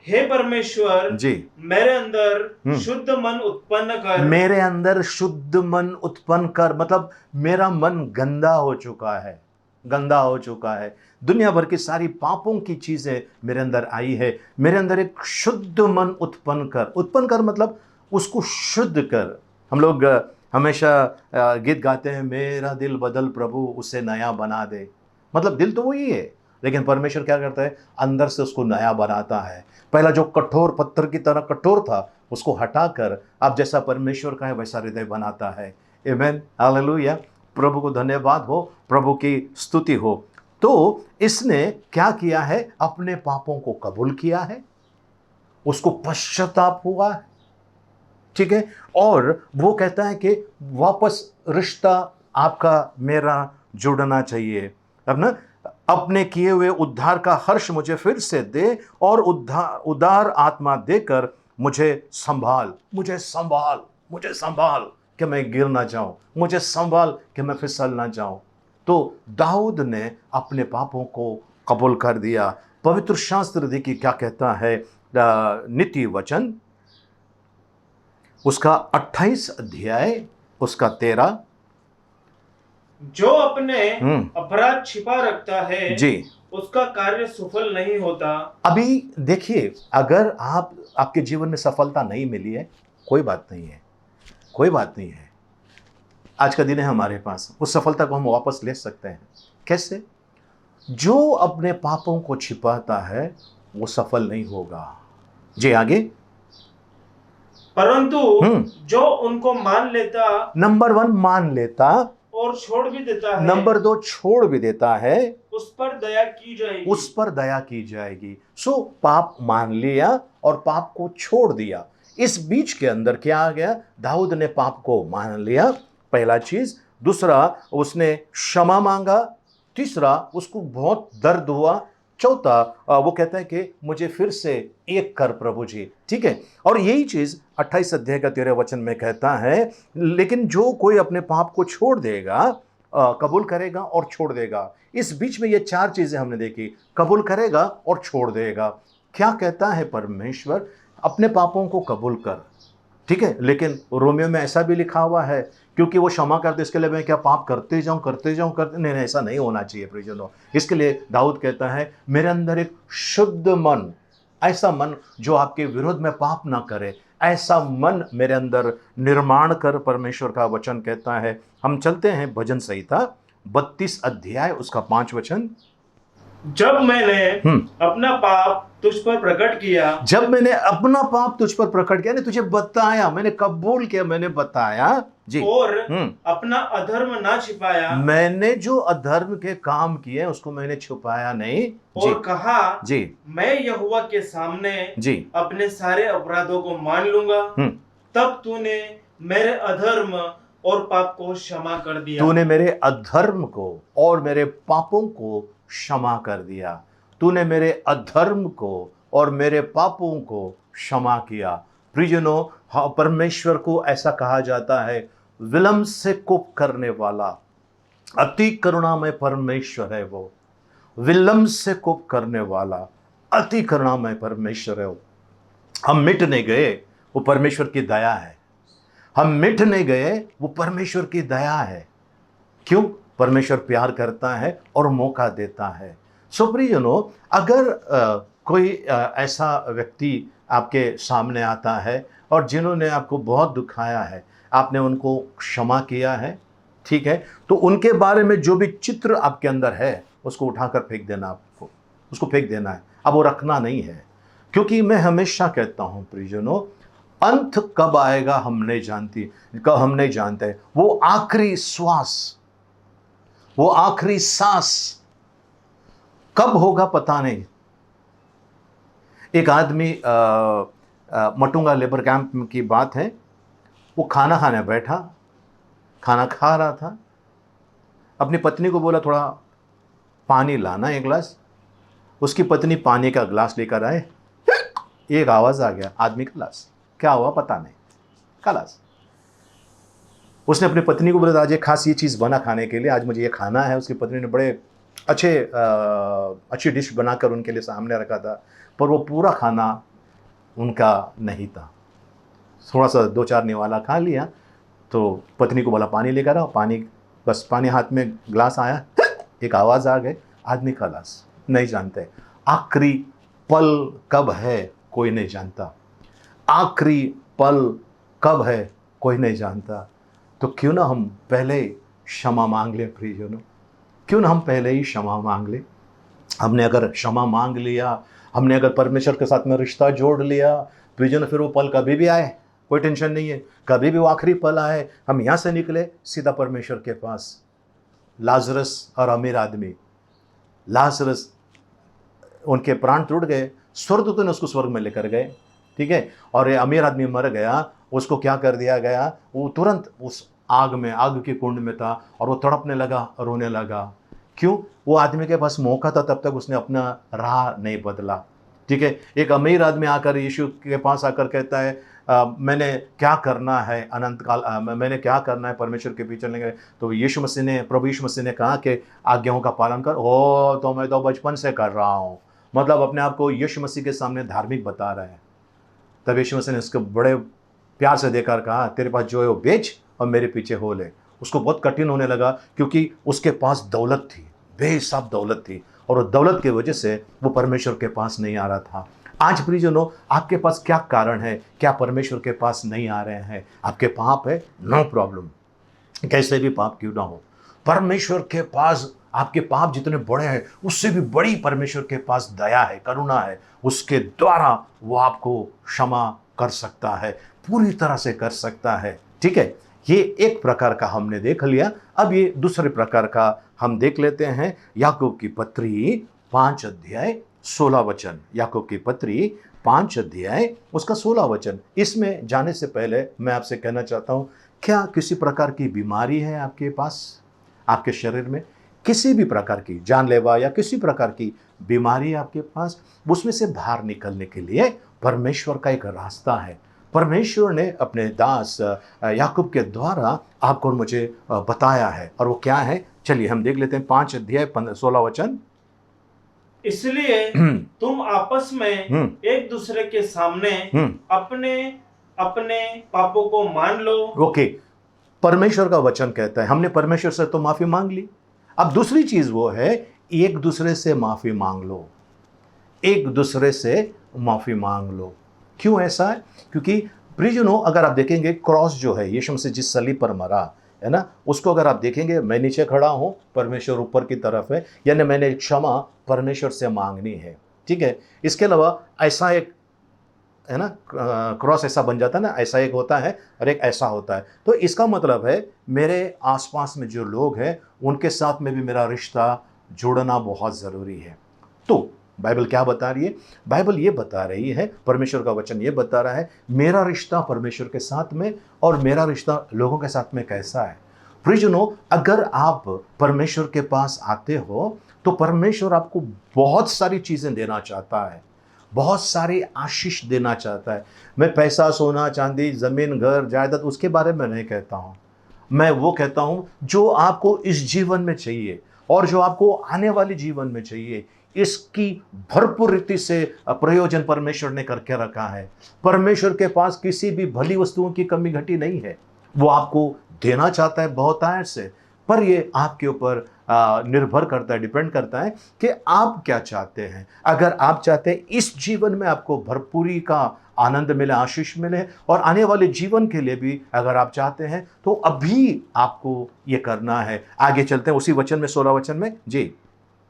हे परमेश्वर जी, मेरे अंदर शुद्ध मन उत्पन्न कर। मेरे अंदर शुद्ध मन उत्पन्न कर, मतलब मेरा मन गंदा हो चुका है, गंदा हो चुका है। दुनिया भर की सारी पापों की चीजें मेरे अंदर आई है, मेरे अंदर एक शुद्ध मन उत्पन्न कर। उत्पन्न कर मतलब उसको शुद्ध कर। हम लोग हमेशा गीत गाते हैं, मेरा दिल बदल प्रभु, उसे नया बना दे। मतलब दिल तो वही है, लेकिन परमेश्वर क्या करता है, अंदर से उसको नया बनाता है। पहला जो कठोर पत्थर की तरह कठोर था उसको हटाकर आप जैसा परमेश्वर का है वैसा हृदय बनाता है। आमीन, हालेलुया, प्रभु को धन्यवाद हो, प्रभु की स्तुति हो। तो इसने क्या किया है, अपने पापों को कबूल किया है, उसको पश्चाताप हुआ है, ठीक है, और वो कहता है कि वापस रिश्ता आपका मेरा जुड़ना चाहिए। अब ना, अपने किए हुए उद्धार का हर्ष मुझे फिर से दे, और उदार आत्मा देकर मुझे संभाल, मुझे संभाल, मुझे संभाल कि मैं गिर ना जाऊं, मुझे संभाल कि मैं फिसल ना जाऊं। तो दाऊद ने अपने पापों को कबूल कर दिया। पवित्र शास्त्र देखिए क्या कहता है, नीति वचन उसका 28 अध्याय उसका 13। जो अपने अपराध छिपा रखता है जी, उसका कार्य सफल नहीं होता। अभी देखिए, अगर आपके जीवन में सफलता नहीं मिली है, कोई बात नहीं है, कोई बात नहीं है। आज का दिन है हमारे पास, उस सफलता को हम वापस ले सकते हैं। कैसे? जो अपने पापों को छिपाता है वो सफल नहीं होगा। जी, आगे। परंतु जो उनको मान लेता, नंबर 1 मान लेता और छोड़ भी देता है, नंबर 2 छोड़ भी देता है, उस पर दया की जाएगी, उस पर दया की जाएगी। सो पाप मान लिया और पाप को छोड़ दिया। इस बीच के अंदर क्या आ गया, दाऊद ने पाप को मान लिया, पहला चीज। दूसरा, उसने क्षमा मांगा, तीसरा, उसको बहुत दर्द हुआ। चौथा, वो कहता है कि मुझे फिर से एक कर प्रभु जी, ठीक है। और यही चीज़ 28 अध्याय का 13 वचन में कहता है, लेकिन जो कोई अपने पाप को छोड़ देगा, कबूल करेगा और छोड़ देगा। इस बीच में ये चार चीज़ें हमने देखी, कबूल करेगा और छोड़ देगा। क्या कहता है परमेश्वर? अपने पापों को कबूल कर, ठीक है। लेकिन रोमियो में ऐसा भी लिखा हुआ है, क्योंकि वो क्षमा करते, इसके लिए मैं क्या पाप करते जाऊं नहीं, ऐसा नहीं होना चाहिए प्रियजनों। इसके लिए दाऊद कहता है, मेरे अंदर एक शुद्ध मन, ऐसा मन जो आपके विरोध में पाप ना करे, ऐसा मन मेरे अंदर निर्माण कर, परमेश्वर का वचन कहता है। हम चलते हैं भजन संहिता 32 अध्याय उसका 5 वचन। जब मैंने अपना पाप तुझ पर प्रकट किया, जब मैंने अपना पाप तुझ पर प्रकट किया, तुझे बताया, मैंने कबूल किया, मैंने बताया जी, और अपना अधर्म ना छिपाया, मैंने जो अधर्म के काम किए उसको मैंने छुपाया नहीं, और कहा जी, मैं यहोवा के सामने जी, अपने सारे अपराधों को मान लूंगा। तब तूने मेरे अधर्म और पाप को क्षमा कर दिया। तूने मेरे अधर्म को और मेरे पापों को क्षमा कर दिया। तूने मेरे अधर्म को और मेरे पापों को क्षमा किया। प्रियजनों, हाँ, परमेश्वर को ऐसा कहा जाता है, विलंब से कोप करने वाला, अति करुणामय परमेश्वर है वो। विलंब से कोप करने वाला, अति करुणामय परमेश्वर है वो। हम मिट नहीं गए, वो परमेश्वर की दया है। हम मिट नहीं गए, वो परमेश्वर की दया है। क्यों? परमेश्वर प्यार करता है और मौका देता है। सो प्रियजनों, अगर कोई ऐसा व्यक्ति आपके सामने आता है और जिन्होंने आपको बहुत दुखाया है, आपने उनको क्षमा किया है, ठीक है, तो उनके बारे में जो भी चित्र आपके अंदर है उसको उठाकर फेंक देना, आपको उसको फेंक देना है। अब वो रखना नहीं है, क्योंकि मैं हमेशा कहता हूँ प्रियजनों, अंत कब आएगा हम नहीं जानते। वो आखिरी श्वास, वो आखिरी सांस कब होगा पता नहीं। एक आदमी मटुंगा लेबर कैंप की बात है, वो खाना खाने बैठा, खाना खा रहा था, अपनी पत्नी को बोला थोड़ा पानी लाना एक गिलास। उसकी पत्नी पानी का गिलास लेकर आए, एक आवाज़ आ गया, आदमी का गिलास, क्या हुआ पता नहीं, गिलास। उसने अपनी पत्नी को बोला आज एक खास ये चीज़ बना खाने के लिए, आज मुझे ये खाना है। उसकी पत्नी ने बड़े अच्छी डिश बनाकर उनके लिए सामने रखा था, पर वो पूरा खाना उनका नहीं था। थोड़ा सा 2-4 निवाला खा लिया, तो पत्नी को बोला पानी लेकर आओ। बस पानी हाथ में ग्लास आया, एक आवाज़ आ गई, आदमी का गिलास। नहीं जानते आखिरी पल कब है, कोई नहीं जानता। आखिरी पल कब है, कोई नहीं जानता। तो क्यों ना हम पहले क्षमा मांग लें प्रियजनों, क्यों ना हम पहले ही क्षमा मांग लें। हमने अगर क्षमा मांग लिया, हमने अगर परमेश्वर के साथ में रिश्ता जोड़ लिया प्रियजनों, फिर वो पल कभी भी आए कोई टेंशन नहीं है। कभी भी वो आखिरी पल आए, हम यहाँ से निकले सीधा परमेश्वर के पास। लाजरस और अमीर आदमी, लाजरस उनके प्राण टूट गए, स्वर्गदूतों ने उसको स्वर्ग में लेकर गए, ठीक है। और ये अमीर आदमी मर गया, उसको क्या कर दिया गया, वो तुरंत उस आग के कुंड में था और वो तड़पने लगा, रोने लगा। क्यों? वो आदमी के पास मौका था, तब तक उसने अपना राह नहीं बदला, ठीक है। एक अमीर आदमी आकर यीशु के पास आकर कहता है मैंने क्या करना है अनंत काल, मैंने क्या करना है परमेश्वर के पीछे चलने के। तो प्रभु यीशु मसीह ने कहा कि आज्ञाओं का पालन कर। तो मैं तो बचपन से कर रहा हूँ, मतलब अपने आप को यीशु मसीह के सामने धार्मिक बता रहे हैं। तब यीशु मसीह ने उसको बड़े प्यार से देकर कहा तेरे पास जो है वो बेच और मेरे पीछे हो ले। उसको बहुत कठिन होने लगा, क्योंकि उसके पास दौलत थी, बेहिसाब दौलत थी, और वो दौलत की वजह से वो परमेश्वर के पास नहीं आ रहा था। आज प्रियजनों, आपके पास क्या कारण है, क्या परमेश्वर के पास नहीं आ रहे हैं? आपके पाप है, नो प्रॉब्लम, कैसे भी पाप क्यों ना हो, परमेश्वर के पास आपके पाप जितने बड़े हैं उससे भी बड़ी परमेश्वर के पास दया है, करुणा है। उसके द्वारा वो आपको क्षमा कर सकता है, पूरी तरह से कर सकता है, ठीक है। ये एक प्रकार का हमने देख लिया। अब ये दूसरे प्रकार का हम देख लेते हैं। याकूब की पत्री 5 अध्याय 16 वचन। याकूब की पत्री 5 अध्याय उसका 16 वचन। इसमें जाने से पहले मैं आपसे कहना चाहता हूँ, क्या किसी प्रकार की बीमारी है आपके पास, आपके शरीर में? किसी भी प्रकार की जानलेवा या किसी प्रकार की बीमारी आपके पास, उसमें से बाहर निकलने के लिए परमेश्वर का एक रास्ता है। परमेश्वर ने अपने दास याकूब के द्वारा आपको और मुझे बताया है, और वो क्या है, चलिए हम देख लेते हैं 5 अध्याय 16 वचन। इसलिए तुम आपस में एक दूसरे के सामने अपने अपने पापों को मान लो। ओके, परमेश्वर का वचन कहता है हमने परमेश्वर से तो माफी मांग ली, अब दूसरी चीज वो है एक दूसरे से माफी मांग लो, एक दूसरे से माफी मांग लो। क्यों ऐसा है? क्योंकि प्रियजनों, अगर आप देखेंगे क्रॉस जो है, यीशु मसीह जिस सलीब पर मरा है ना, उसको अगर आप देखेंगे, मैं नीचे खड़ा हूं, परमेश्वर ऊपर की तरफ है, यानी मैंने क्षमा परमेश्वर से मांगनी है। ठीक है, इसके अलावा ऐसा एक है ना, क्रॉस ऐसा बन जाता है ना, ऐसा एक होता है और एक ऐसा होता है। तो इसका मतलब है मेरे आसपास में जो लोग हैं उनके साथ में भी मेरा रिश्ता जुड़ना बहुत ज़रूरी है। तो बाइबल क्या बता रही है? बाइबल ये बता रही है, परमेश्वर का वचन ये बता रहा है मेरा रिश्ता परमेश्वर के साथ में और मेरा रिश्ता लोगों के साथ में कैसा है। प्रियजनों, अगर आप परमेश्वर के पास आते हो तो परमेश्वर आपको बहुत सारी चीज़ें देना चाहता है, बहुत सारी आशीष देना चाहता है। मैं पैसा, सोना, चांदी, ज़मीन, घर, जायदाद उसके बारे में नहीं कहता हूँ। मैं वो कहता हूँ जो आपको इस जीवन में चाहिए और जो आपको आने वाले जीवन में चाहिए, इसकी भरपूर रीति से प्रयोजन परमेश्वर ने करके रखा है। परमेश्वर के पास किसी भी भली वस्तुओं की कमी घटी नहीं है। वो आपको देना चाहता है बहुतायत से, पर ये आपके ऊपर निर्भर करता है, डिपेंड करता है कि आप क्या चाहते हैं। अगर आप चाहते हैं इस जीवन में आपको भरपूरी का आनंद मिले, आशीष मिले, और आने वाले जीवन के लिए भी अगर आप चाहते हैं तो अभी आपको ये करना है। आगे चलते हैं उसी वचन में, 16 वचन में जी।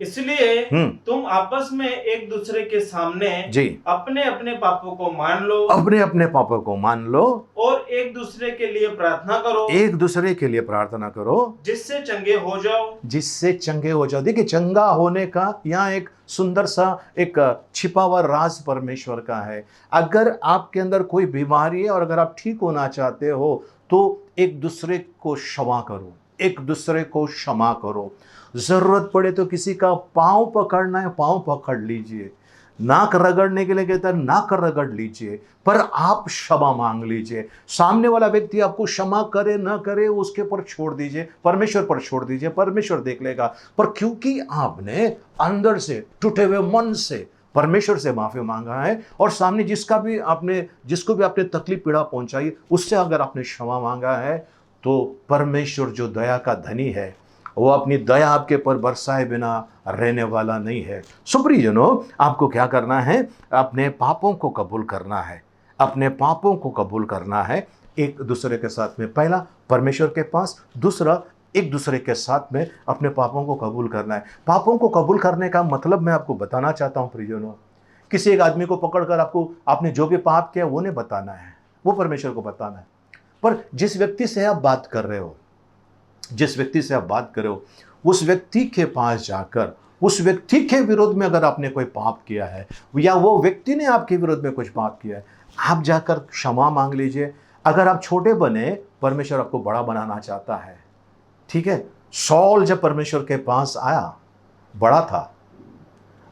इसलिए तुम आपस में एक दूसरे के सामने जी अपने अपने पापों को मान लो, अपने अपने पापों को मान लो और एक दूसरे के लिए प्रार्थना करो, एक दूसरे के लिए प्रार्थना करो, जिससे चंगे हो जाओ, जिससे चंगे हो जाओ। देखिए, चंगा होने का यहाँ एक सुंदर सा एक छिपा हुआ राज परमेश्वर का है। अगर आपके अंदर कोई बीमारी है और अगर आप ठीक होना चाहते हो तो एक दूसरे को क्षमा करो, एक दूसरे को क्षमा करो। जरूरत पड़े तो किसी का पांव पकड़ना है, पांव पकड़ लीजिए। नाक रगड़ने के लिए कहता है नाक रगड़ लीजिए, पर आप क्षमा मांग लीजिए। सामने वाला व्यक्ति आपको क्षमा करे ना करे उसके पर छोड़ दीजिए, परमेश्वर पर छोड़ दीजिए, परमेश्वर देख लेगा। पर क्योंकि आपने अंदर से टूटे हुए मन से परमेश्वर से माफी मांगा है और सामने जिसको भी आपने तकलीफ पीड़ा पहुंचाई उससे अगर आपने क्षमा मांगा है, तो परमेश्वर जो दया का धनी है वो अपनी दया आपके पर बरसाए बिना रहने वाला नहीं है। सुप्रियजनों, आपको क्या करना है? अपने पापों को कबूल करना है, अपने पापों को कबूल करना है एक दूसरे के साथ में। पहला परमेश्वर के पास, दूसरा एक दूसरे के साथ में अपने पापों को कबूल करना है। पापों को कबूल करने का मतलब मैं आपको बताना चाहता हूँ प्रियजनों, किसी एक आदमी को पकड़कर आपने जो भी पाप किया वो नहीं बताना है, वो परमेश्वर को बताना है। पर जिस व्यक्ति से आप बात कर रहे हो, जिस व्यक्ति से आप बात करो, उस व्यक्ति के पास जाकर उस व्यक्ति के विरोध में अगर आपने कोई पाप किया है या वो व्यक्ति ने आपके विरोध में कुछ पाप किया है, आप जाकर क्षमा मांग लीजिए। अगर आप छोटे बने, परमेश्वर आपको बड़ा बनाना चाहता है। ठीक है, सौल जब परमेश्वर के पास आया बड़ा था,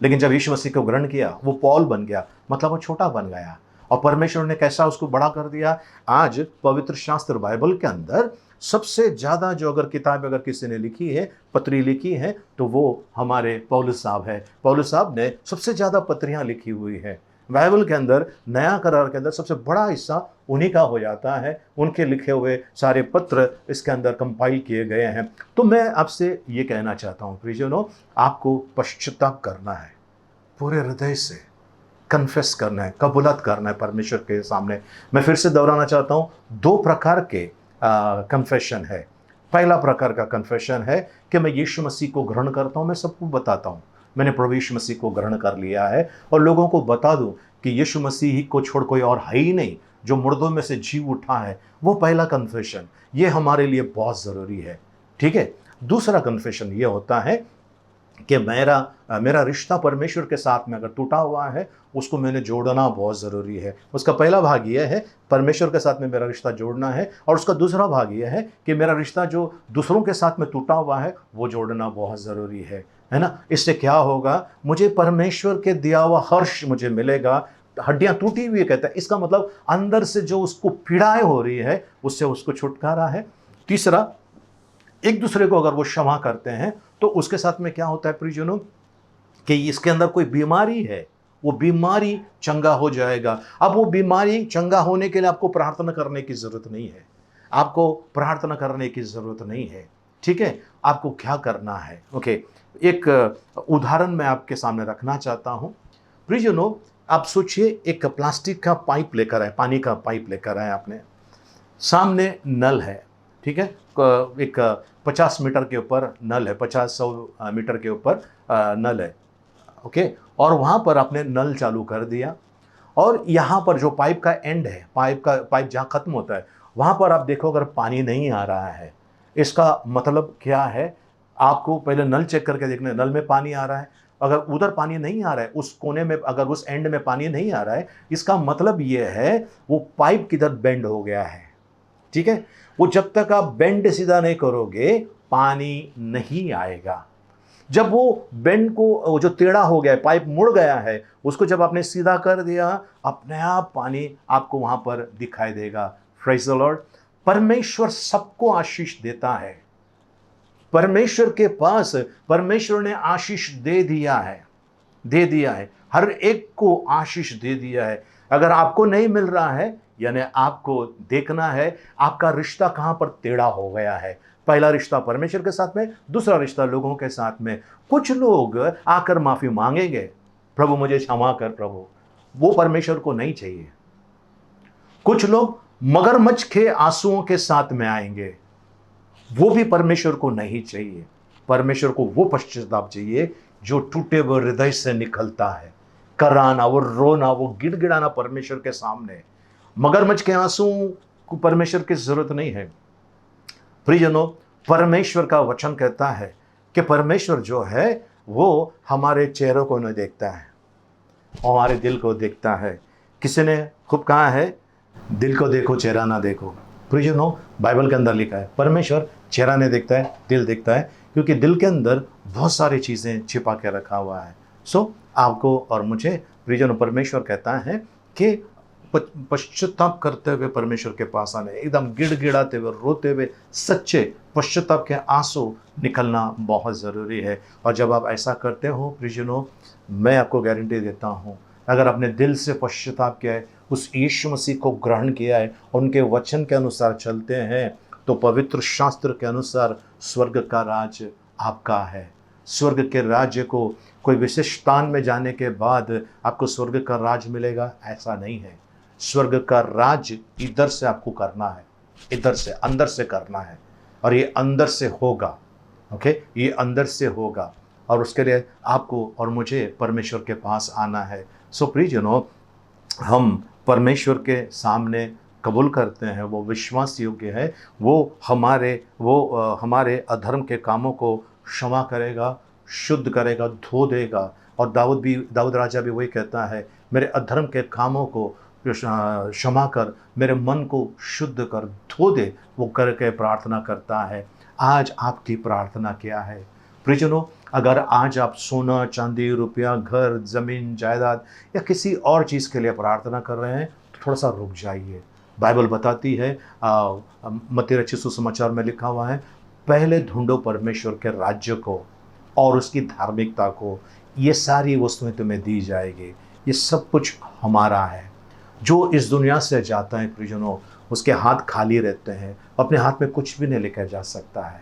लेकिन जब यीशु मसीह को ग्रहण किया वो पौल बन गया, मतलब वो छोटा बन गया। और परमेश्वर ने कैसा उसको बड़ा कर दिया। आज पवित्र शास्त्र बाइबल के अंदर सबसे ज़्यादा जो अगर किताब अगर किसी ने लिखी है, पत्री लिखी है, तो वो हमारे पौलुस साहब है। पौलुस साहब ने सबसे ज़्यादा पत्रियाँ लिखी हुई है बाइबल के अंदर। नया करार के अंदर सबसे बड़ा हिस्सा उन्हीं का हो जाता है, उनके लिखे हुए सारे पत्र इसके अंदर कंपाइल किए गए हैं। तो मैं आपसे ये कहना चाहता हूँ प्रियजनों, आपको पश्चाताप करना है, पूरे हृदय से कन्फेस करना है, कबूलत करना है परमेश्वर के सामने। मैं फिर से दोहराना चाहता हूँ, 2 प्रकार के कन्फेशन है। पहला प्रकार का कन्फेशन है कि मैं यीशु मसीह को ग्रहण करता हूँ, मैं सबको बताता हूँ मैंने प्रभु यीशु मसीह को ग्रहण कर लिया है, और लोगों को बता दूँ कि यीशु मसीह ही को छोड़ कोई और है ही नहीं जो मुर्दों में से जी उठा है। वो पहला कन्फेशन, ये हमारे लिए बहुत ज़रूरी है। ठीक है। दूसरा कन्फेशन ये होता है कि मेरा रिश्ता परमेश्वर के साथ में अगर टूटा हुआ है, उसको मैंने जोड़ना बहुत ज़रूरी है। उसका पहला भाग यह है, परमेश्वर के साथ में मेरा रिश्ता जोड़ना है, और उसका दूसरा भाग यह है कि मेरा रिश्ता जो दूसरों के साथ में टूटा हुआ है वो जोड़ना बहुत ज़रूरी है ना। इससे क्या होगा, मुझे परमेश्वर के दिया हुआ हर्ष मुझे मिलेगा। हड्डियाँ टूटी हुई है कहता है, इसका मतलब अंदर से जो उसको पीड़ाएँ हो रही है उससे उसको छुटकारा है। तीसरा, एक दूसरे को अगर वो क्षमा करते हैं तो उसके साथ में क्या होता है प्रियजनों, कि इसके अंदर कोई बीमारी है, वो बीमारी चंगा हो जाएगा। अब वो बीमारी चंगा होने के लिए आपको प्रार्थना करने की ज़रूरत नहीं है, आपको प्रार्थना करने की ज़रूरत नहीं है, ठीक है। आपको क्या करना है, ओके। एक उदाहरण मैं आपके सामने रखना चाहता हूँ प्रियजनों। आप सोचिए, एक प्लास्टिक का पाइप लेकर आए, पानी का पाइप लेकर आए आपने, सामने नल है, ठीक है। एक 50 मीटर के ऊपर नल है, 50-100 मीटर के ऊपर नल है, ओके। और वहाँ पर आपने नल चालू कर दिया, और यहाँ पर जो पाइप का एंड है, पाइप जहाँ ख़त्म होता है, वहाँ पर आप देखो अगर पानी नहीं आ रहा है, इसका मतलब क्या है, आपको पहले नल चेक करके देखना है, नल में पानी आ रहा है। अगर उधर पानी नहीं आ रहा है, उस कोने में, अगर उस एंड में पानी नहीं आ रहा है, इसका मतलब ये है वो पाइप किधर बेंड हो गया है, ठीक है। वो जब तक आप बेंड सीधा नहीं करोगे पानी नहीं आएगा। जब वो बेंड को, जो टेढ़ा हो गया है, पाइप मुड़ गया है, उसको जब आपने सीधा कर दिया, अपने आप पानी आपको वहां पर दिखाई देगा। Praise the Lord. परमेश्वर सबको आशीष देता है, परमेश्वर के पास, परमेश्वर ने आशीष दे दिया है, हर एक को आशीष दे दिया है। अगर आपको नहीं मिल रहा है, यानी आपको देखना है आपका रिश्ता कहाँ पर टेढ़ा हो गया है। पहला रिश्ता परमेश्वर के साथ में, दूसरा रिश्ता लोगों के साथ में। कुछ लोग आकर माफ़ी मांगेंगे, प्रभु मुझे क्षमा कर प्रभु, वो परमेश्वर को नहीं चाहिए। कुछ लोग मगरमच्छ के आंसुओं के साथ में आएंगे, वो भी परमेश्वर को नहीं चाहिए। परमेश्वर को वो पश्चाताप चाहिए जो टूटे हुए हृदय से निकलता है, कराना, वो रोना, वो गिड़गिड़ाना परमेश्वर के सामने। मगरमच्छ के आंसू को परमेश्वर की जरूरत नहीं है। प्रियजनों, परमेश्वर का वचन कहता है कि परमेश्वर जो है वो हमारे चेहरों को नहीं देखता है, हमारे दिल को देखता है। किसी ने खूब कहा है, दिल को देखो चेहरा ना देखो। प्रियजनों, बाइबल के अंदर लिखा है परमेश्वर चेहरा नहीं देखता है, दिल देखता है, क्योंकि दिल के अंदर बहुत सारी चीज़ें छिपा के रखा हुआ है। सो आपको और मुझे प्रियजनों, परमेश्वर कहता है कि पश्चाताप करते हुए परमेश्वर के पास आने, एकदम गिड़गिड़ाते हुए, रोते हुए, सच्चे पश्चाताप के आंसू निकलना बहुत ज़रूरी है। और जब आप ऐसा करते हो प्रियजनों, मैं आपको गारंटी देता हूँ, अगर आपने दिल से पश्चाताप किया है, उस यीशु मसीह को ग्रहण किया है, उनके वचन के अनुसार चलते हैं, तो पवित्र शास्त्र के अनुसार स्वर्ग का राज आपका है। स्वर्ग के राज्य को कोई विशेष स्थान में जाने के बाद आपको स्वर्ग का राज मिलेगा, ऐसा नहीं है। स्वर्ग का राज इधर से आपको करना है, इधर से, अंदर से करना है, और ये अंदर से होगा, ओके, ये अंदर से होगा। और उसके लिए आपको और मुझे परमेश्वर के पास आना है। सो प्रियजनों, हम परमेश्वर के सामने कबूल करते हैं, वो विश्वास योग्य है, वो हमारे अधर्म के कामों को क्षमा करेगा, शुद्ध करेगा, धो देगा। और दाऊद राजा भी वही कहता है, मेरे अधर्म के कामों को क्षमा कर, मेरे मन को शुद्ध कर, धो दे, वो करके प्रार्थना करता है। आज आपकी प्रार्थना क्या है प्रियजनों? अगर आज आप सोना, चांदी, रुपया, घर, ज़मीन, जायदाद या किसी और चीज़ के लिए प्रार्थना कर रहे हैं तो थोड़ा सा रुक जाइए। बाइबल बताती है, मत्ती रचित सुसमाचार में लिखा हुआ है, पहले ढूंढो परमेश्वर के राज्य को और उसकी धार्मिकता को, ये सारी वस्तुएं तुम्हें दी जाएगी। ये सब कुछ हमारा है। जो इस दुनिया से जाता है प्रियजनों, उसके हाथ खाली रहते हैं, अपने हाथ में कुछ भी नहीं लेकर जा सकता है।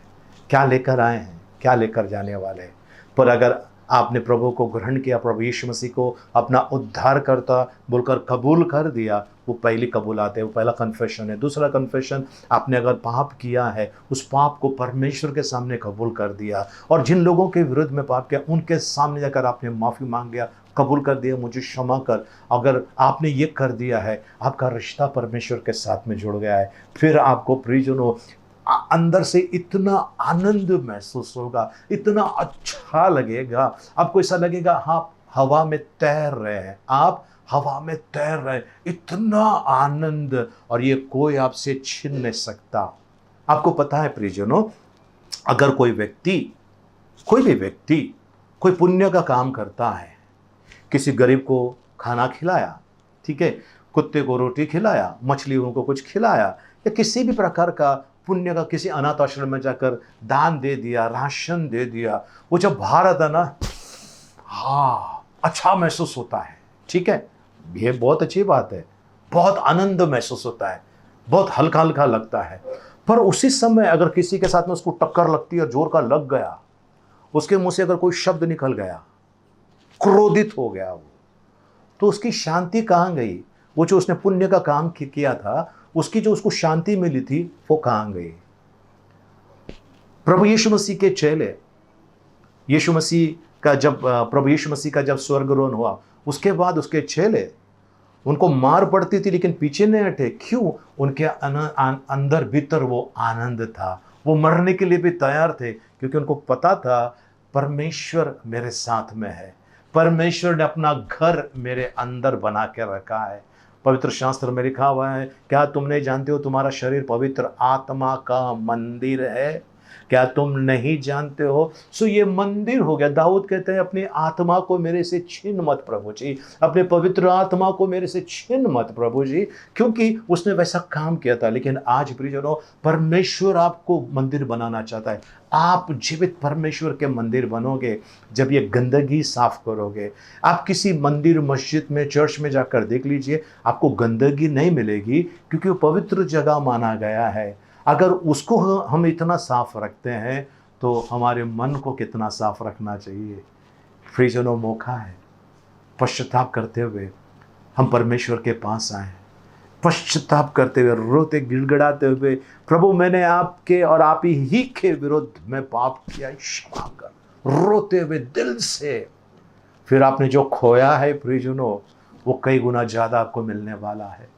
क्या लेकर आए हैं, क्या लेकर जाने वाले हैं? पर अगर आपने प्रभु को ग्रहण किया, प्रभु यीशु मसीह को अपना उद्धारकर्ता बोलकर कबूल कर दिया, वो पहली कबूलात है, वो पहला कन्फेशन है। दूसरा कन्फेशन, आपने अगर पाप किया है, उस पाप को परमेश्वर के सामने कबूल कर दिया, और जिन लोगों के विरुद्ध में पाप किया उनके सामने जाकर आपने माफ़ी मांग लिया, कबूल कर दिया, मुझे क्षमा कर। अगर आपने ये कर दिया है, आपका रिश्ता परमेश्वर के साथ में जुड़ गया है। फिर आपको प्रियजनों अंदर से इतना आनंद महसूस होगा, इतना अच्छा लगेगा, आपको ऐसा लगेगा हाँ हवा में तैर रहे हैं, आप हवा में तैर रहे हैं, इतना आनंद, और ये कोई आपसे छीन नहीं सकता। आपको पता है प्रियजनों, अगर कोई व्यक्ति, कोई भी व्यक्ति कोई पुण्य का काम करता है, किसी गरीब को खाना खिलाया, ठीक है, कुत्ते को रोटी खिलाया, मछलियों को कुछ खिलाया, या किसी भी प्रकार का पुण्य का, किसी अनाथ आश्रम में जाकर दान दे दिया, राशन दे दिया, वो जब बाहर आता ना, हाँ अच्छा महसूस होता है, ठीक है, ये बहुत अच्छी बात है, बहुत आनंद महसूस होता है, बहुत हल्का हल्का लगता है। पर उसी समय अगर किसी के साथ में उसको टक्कर लगती है, जोर का लग गया, उसके मुंह से अगर कोई शब्द निकल गया, क्रोधित हो गया वो, तो उसकी शांति कहाँ गई? वो जो उसने पुण्य का काम किया था, उसकी जो उसको शांति मिली थी, वो कहाँ गई? प्रभु यीशु मसीह के चेले, यीशु मसीह का जब प्रभु यीशु मसीह का जब स्वर्गारोहण हुआ, उसके बाद उसके चेले, उनको मार पड़ती थी लेकिन पीछे नहीं हटे। क्यों? उनके अंदर भीतर वो आनंद था, वो मरने के लिए भी तैयार थे, क्योंकि उनको पता था परमेश्वर मेरे साथ में है, परमेश्वर ने अपना घर मेरे अंदर बना के रखा है। पवित्र शास्त्र में लिखा हुआ है, क्या तुम नहीं जानते हो तुम्हारा शरीर पवित्र आत्मा का मंदिर है? क्या तुम नहीं जानते हो? सो ये मंदिर हो गया। दाऊद कहते हैं, अपनी आत्मा को मेरे से छीन मत प्रभु जी, अपने पवित्र आत्मा को मेरे से छीन मत प्रभु जी, क्योंकि उसने वैसा काम किया था। लेकिन आज प्रियजनों, परमेश्वर आपको मंदिर बनाना चाहता है। आप जीवित परमेश्वर के मंदिर बनोगे जब ये गंदगी साफ करोगे। आप किसी मंदिर, मस्जिद में, चर्च में जाकर देख लीजिए, आपको गंदगी नहीं मिलेगी, क्योंकि वो पवित्र जगह माना गया है। अगर उसको हम इतना साफ रखते हैं तो हमारे मन को कितना साफ रखना चाहिए। प्रियजनों, मौका है पश्चाताप करते हुए हम परमेश्वर के पास आए, पश्चाताप करते हुए, रोते गिड़गिड़ाते हुए, प्रभु मैंने आपके और आप ही के विरुद्ध में पाप किया, क्षमा कर, रोते हुए दिल से। फिर आपने जो खोया है प्रियजनों, वो कई गुना ज़्यादा आपको मिलने वाला है।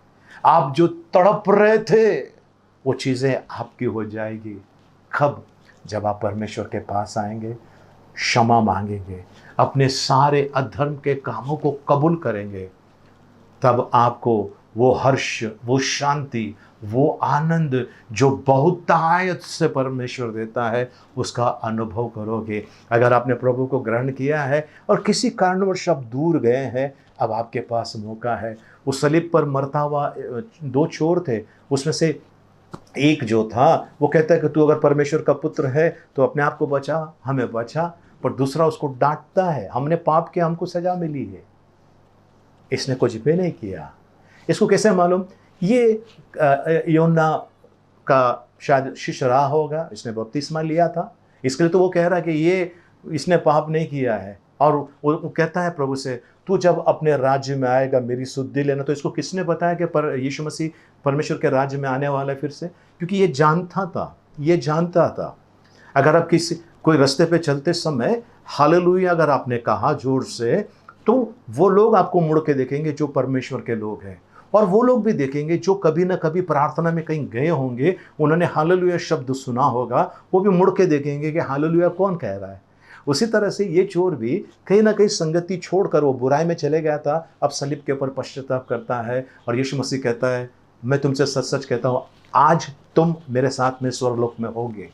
आप जो तड़प रहे थे, वो चीज़ें आपकी हो जाएगी। कब? जब आप परमेश्वर के पास आएंगे, क्षमा मांगेंगे, अपने सारे अधर्म के कामों को कबूल करेंगे, तब आपको वो हर्ष, वो शांति, वो आनंद जो बहुतायत से परमेश्वर देता है, उसका अनुभव करोगे। अगर आपने प्रभु को ग्रहण किया है और किसी कारणवश आप दूर गए हैं, अब आपके पास मौका है। उस सलीब पर मरता हुआ 2 चोर थे, उसमें से एक जो था वो कहता है कि तू अगर परमेश्वर का पुत्र है तो अपने आप को बचा, हमें बचा। पर दूसरा उसको डांटता है, हमने पाप किया, हमको सजा मिली है, इसने कुछ भी नहीं किया। इसको कैसे मालूम? ये योना का शायद शिष्य रहा होगा, इसने बपतिस्मा लिया था, इसके लिए तो वो कह रहा है कि ये इसने पाप नहीं किया है। और वो कहता है प्रभु से, तू जब अपने राज्य में आएगा मेरी सुधि लेना। तो इसको किसने बताया कि यीशु मसीह परमेश्वर के राज्य में आने वाला है फिर से? क्योंकि ये जानता था। अगर आप कोई रास्ते पे चलते समय हालेलुया अगर आपने कहा जोर से, तो वो लोग आपको मुड़ के देखेंगे जो परमेश्वर के लोग हैं, और वो लोग भी देखेंगे जो कभी ना कभी प्रार्थना में कहीं गए होंगे, उन्होंने हालेलुया शब्द सुना होगा, वो भी मुड़ के देखेंगे कि हालेलुया कौन कह रहा है। उसी तरह से ये चोर भी कहीं ना कहीं संगति छोड़कर वो बुराई में चले गया था, अब सलीब के ऊपर पश्चाताप करता है। और यीशु मसीह कहता है, मैं तुमसे सच सच कहता हूँ, आज तुम मेरे साथ में स्वर्गलोक में होगे।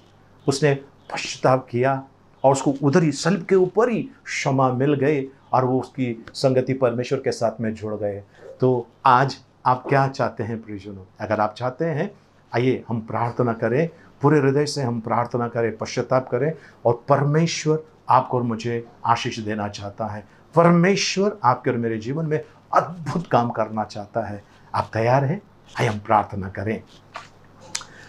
उसने पश्चाताप किया और उसको उधर ही सलीब के ऊपर ही क्षमा मिल गई, और वो उसकी संगति परमेश्वर के साथ में जुड़ गए। तो आज आप क्या चाहते हैं प्रियजनों? अगर आप चाहते हैं, आइए हम प्रार्थना करें, पूरे हृदय से हम प्रार्थना करें, पश्चाताप करें, और परमेश्वर आपको और मुझे आशीष देना चाहता है। परमेश्वर आपके और मेरे जीवन में अद्भुत काम करना चाहता है। आप तैयार हैं? आइए हम प्रार्थना करें।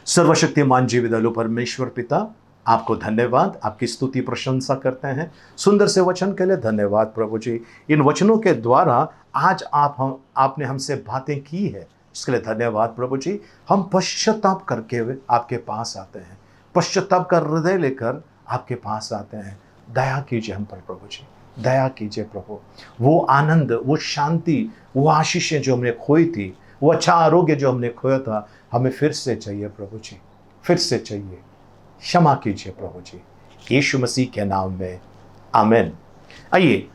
सर्वशक्तिमान जीवित परमेश्वर पिता, आपको धन्यवाद, आपकी स्तुति प्रशंसा करते हैं। सुंदर से वचन के लिए धन्यवाद प्रभु जी। इन वचनों के द्वारा आज आपने हमसे बातें की है, इसके लिए धन्यवाद प्रभु जी। हम पश्चाताप करके हुए आपके पास आते हैं, पश्चाताप का हृदय लेकर आपके पास आते हैं। दया कीजिए हम पर प्रभु जी, दया कीजिए प्रभु। वो आनंद, वो शांति, वो आशीषें जो हमने खोई थी, वो अच्छा आरोग्य जो हमने खोया था, हमें फिर से चाहिए प्रभु जी, फिर से चाहिए, क्षमा कीजिए प्रभु जी, यीशु मसीह के नाम में, आमीन। आइए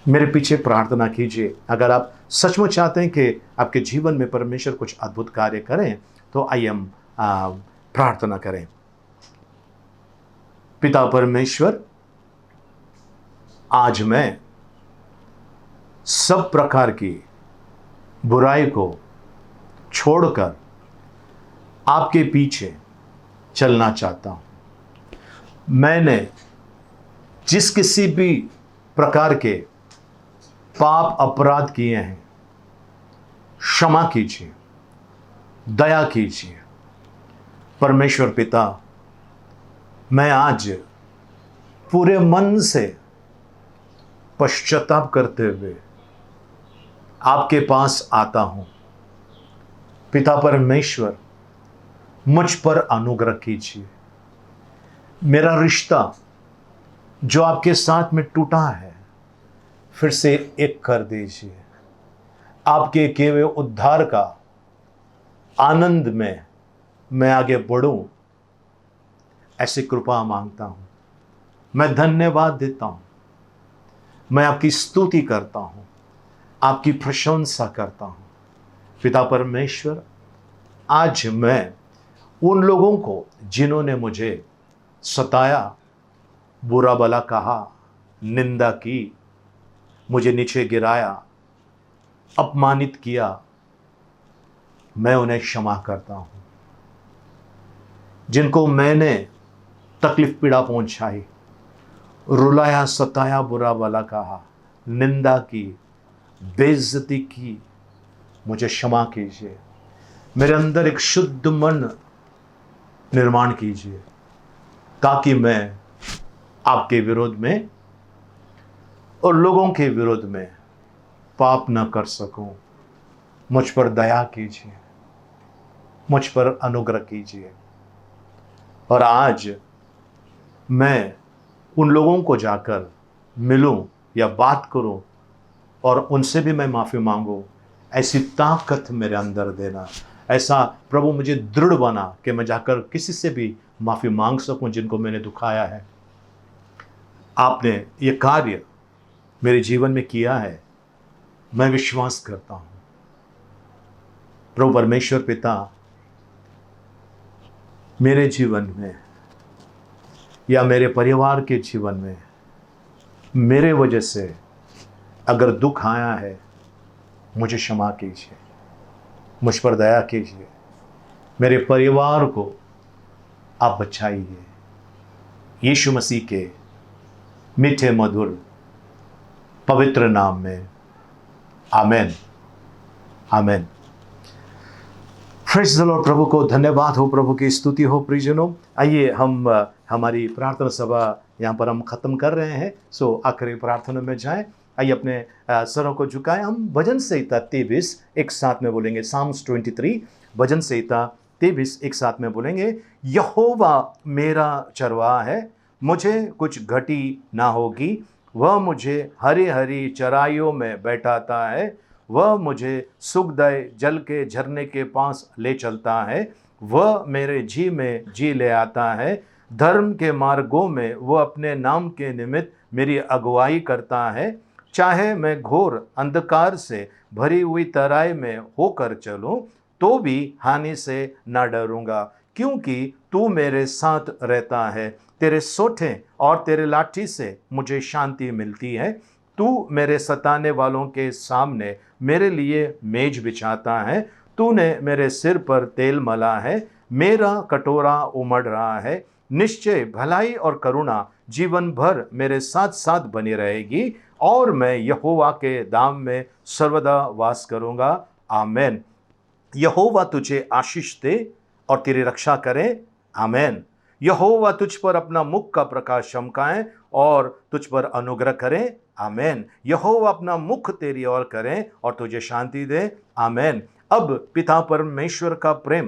मेरे पीछे प्रार्थना कीजिए। अगर आप सचमुच चाहते हैं कि आपके जीवन में परमेश्वर कुछ अद्भुत कार्य करें, तो आइए हम प्रार्थना करें। पिता परमेश्वर, आज मैं सब प्रकार की बुराई को छोड़कर आपके पीछे चलना चाहता हूं। मैंने जिस किसी भी प्रकार के पाप अपराध किए हैं, क्षमा कीजिए, दया कीजिए। परमेश्वर पिता, मैं आज पूरे मन से पश्चाताप करते हुए आपके पास आता हूं। पिता परमेश्वर, मुझ पर अनुग्रह कीजिए। मेरा रिश्ता जो आपके साथ में टूटा है, फिर से एक कर दीजिए। आपके किए हुए उद्धार का आनंद में मैं आगे बढ़ूं, ऐसी कृपा मांगता हूं। मैं धन्यवाद देता हूं, मैं आपकी स्तुति करता हूं, आपकी प्रशंसा करता हूं। पिता परमेश्वर, आज मैं उन लोगों को जिन्होंने मुझे सताया, बुरा भला कहा, निंदा की, मुझे नीचे गिराया, अपमानित किया, मैं उन्हें क्षमा करता हूं। जिनको मैंने तकलीफ पीड़ा पहुंचाई, रुलाया, सताया, बुरा भला कहा, निंदा की, बेइज्जती की, मुझे क्षमा कीजिए। मेरे अंदर एक शुद्ध मन निर्माण कीजिए, ताकि मैं आपके विरोध में और लोगों के विरोध में पाप न कर सकूं। मुझ पर दया कीजिए, मुझ पर अनुग्रह कीजिए। और आज मैं उन लोगों को जाकर मिलूं या बात करूं और उनसे भी मैं माफ़ी मांगूं, ऐसी ताकत मेरे अंदर देना। ऐसा प्रभु मुझे दृढ़ बना कि मैं जाकर किसी से भी माफ़ी मांग सकूं जिनको मैंने दुखाया है। आपने ये कार्य मेरे जीवन में किया है, मैं विश्वास करता हूं। प्रभु परमेश्वर पिता, मेरे जीवन में या मेरे परिवार के जीवन में मेरे वजह से अगर दुख आया है, मुझे क्षमा कीजिए, मुझ पर दया कीजिए। मेरे परिवार को आप बचाइए। यीशु मसीह के मीठे मधुर पवित्र नाम में, आमेन, आमेन। Praise the lord. प्रभु को धन्यवाद हो, प्रभु की स्तुति हो। प्रियजनों, आइए हम हमारी प्रार्थना सभा यहाँ पर हम ख़त्म कर रहे हैं। सो आखिरी प्रार्थना में जाएं। आइए अपने सरों को झुकाएं। हम भजन संहिता 23 एक साथ में बोलेंगे। साम्स 23, भजन संहिता 23 एक साथ में बोलेंगे। यहोवा मेरा चरवाहा है, मुझे कुछ घटी ना होगी। वह मुझे हरी हरी चराइयों में बैठाता है, वह मुझे सुखदायक जल के झरने के पास ले चलता है। वह मेरे जी में जी ले आता है। धर्म के मार्गों में वह अपने नाम के निमित्त मेरी अगुवाई करता है। चाहे मैं घोर अंधकार से भरी हुई तराई में होकर चलूं, तो भी हानि से न डरूंगा, क्योंकि तू मेरे साथ रहता है। तेरे सोठे और तेरे लाठी से मुझे शांति मिलती है। तू मेरे सताने वालों के सामने मेरे लिए मेज बिछाता है। तूने मेरे सिर पर तेल मला है, मेरा कटोरा उमड़ रहा है। निश्चय भलाई और करुणा जीवन भर मेरे साथ साथ बनी रहेगी, और मैं यहोवा के धाम में सर्वदा वास करूँगा। आमेन। यहोवा तुझे आशीष दे और तेरी रक्षा करे। आमेन। यहोवा तुझ पर अपना मुख का प्रकाश चमकाए और तुझ पर अनुग्रह करे। आमेन। यहोवा अपना मुख तेरी ओर करे और तुझे शांति दे। आमेन। अब पिता परमेश्वर का प्रेम,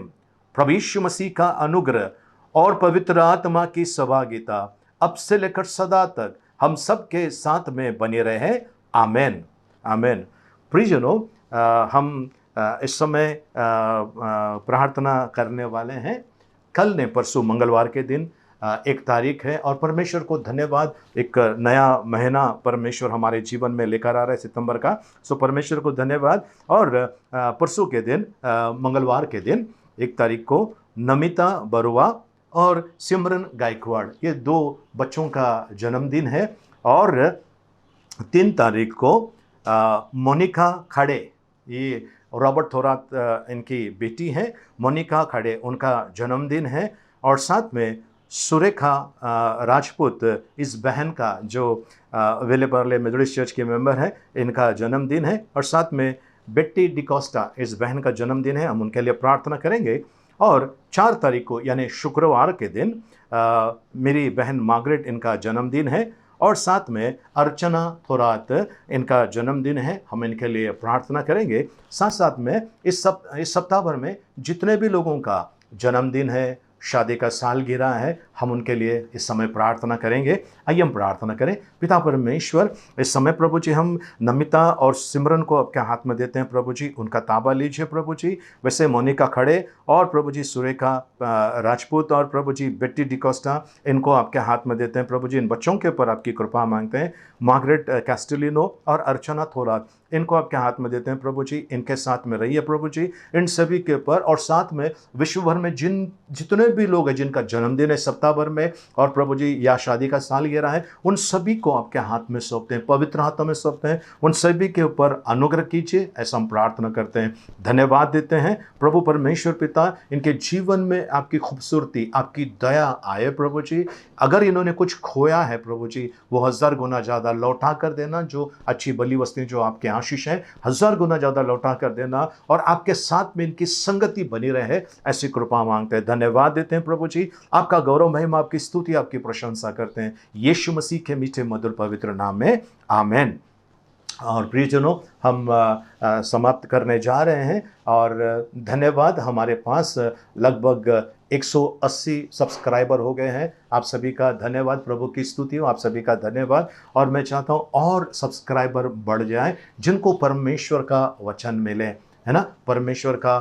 प्रभु यीशु मसीह का अनुग्रह और पवित्र आत्मा की सहभागिता अब से लेकर सदा तक हम सबके साथ में बने रहे। आमेन, आमेन। प्रियजनों, हम इस समय प्रार्थना करने वाले हैं। कल ने परसों मंगलवार के दिन 1 तारीख है और परमेश्वर को धन्यवाद, एक नया महीना परमेश्वर हमारे जीवन में लेकर आ रहा है सितंबर का। सो परमेश्वर को धन्यवाद। और परसों के दिन मंगलवार के दिन 1 तारीख को नमिता बरुआ और सिमरन गायकवाड़, ये 2 बच्चों का जन्मदिन है। और 3 तारीख को मोनिका खाड़े, ये रॉबर्ट थोरात इनकी बेटी है, मोनिका खाड़े, उनका जन्मदिन है। और साथ में सुरेखा राजपूत, इस बहन का जो वेलेपर्ले मेथोडिस्ट चर्च के मेंबर है, इनका जन्मदिन है। और साथ में बेट्टी डिकोस्टा, इस बहन का जन्मदिन है, हम उनके लिए प्रार्थना करेंगे। और 4 तारीख को यानी शुक्रवार के दिन मेरी बहन मार्गरेट, इनका जन्मदिन है। और साथ में अर्चना थोरात, इनका जन्मदिन है, हम इनके लिए प्रार्थना करेंगे। साथ साथ में इस सप्ताह भर में जितने भी लोगों का जन्मदिन है, शादी का सालगिरह है, हम उनके लिए इस समय प्रार्थना करेंगे। आइए हम प्रार्थना करें। पिता परमेश्वर, इस समय प्रभु जी हम नमिता और सिमरन को आपके हाथ में देते हैं प्रभु जी, उनका ताबा लीजिए प्रभु जी। वैसे मोनिका खड़े और प्रभु जी सुरेखा राजपूत और प्रभु जी बेट्टी डिकोस्टा, इनको आपके हाथ में देते हैं प्रभु जी। इन बच्चों के ऊपर आपकी कृपा मांगते हैं। मार्गरेट कैस्टिलिनो और अर्चना थोरात, इनको आपके हाथ में देते हैं प्रभु जी, इनके साथ में रहिए प्रभु जी, इन सभी के ऊपर। और साथ में विश्व भर में जितने भी लोग हैं जिनका जन्मदिन है सप्ताह भर में, और प्रभु जी या शादी का सालगिरह है, उन सभी को आपके हाथ में सौंपते हैं, पवित्र हाथों में सौंपते हैं। उन सभी के ऊपर अनुग्रह कीजिए, ऐसा हम प्रार्थना करते हैं, धन्यवाद देते हैं प्रभु परमेश्वर पिता। इनके जीवन में आपकी खूबसूरती, आपकी दया आए प्रभु जी। अगर इन्होंने कुछ खोया है प्रभु जी, वो 1000 गुना ज़्यादा लौटा कर देना। जो अच्छी बली वस्तुएं जो आपके आशीष है, 1000 गुना ज़्यादा लौटा कर देना, और आपके साथ में इनकी संगति बनी रहे, ऐसी कृपा मांगते हैं, धन्यवाद देते हैं प्रभु जी। आपका गौरव महिमा, आपकी स्तुति, आपकी प्रशंसा करते हैं यीशु मसीह के मीठे मधुर पवित्र नाम में, आमेन। और प्रियजनों, हम समाप्त करने जा रहे हैं। और धन्यवाद, हमारे पास लगभग 180 सब्सक्राइबर हो गए हैं। आप सभी का धन्यवाद, प्रभु की स्तुति हो, आप सभी का धन्यवाद। और मैं चाहता हूँ और सब्सक्राइबर बढ़ जाएं, जिनको परमेश्वर का वचन मिले, है ना, परमेश्वर का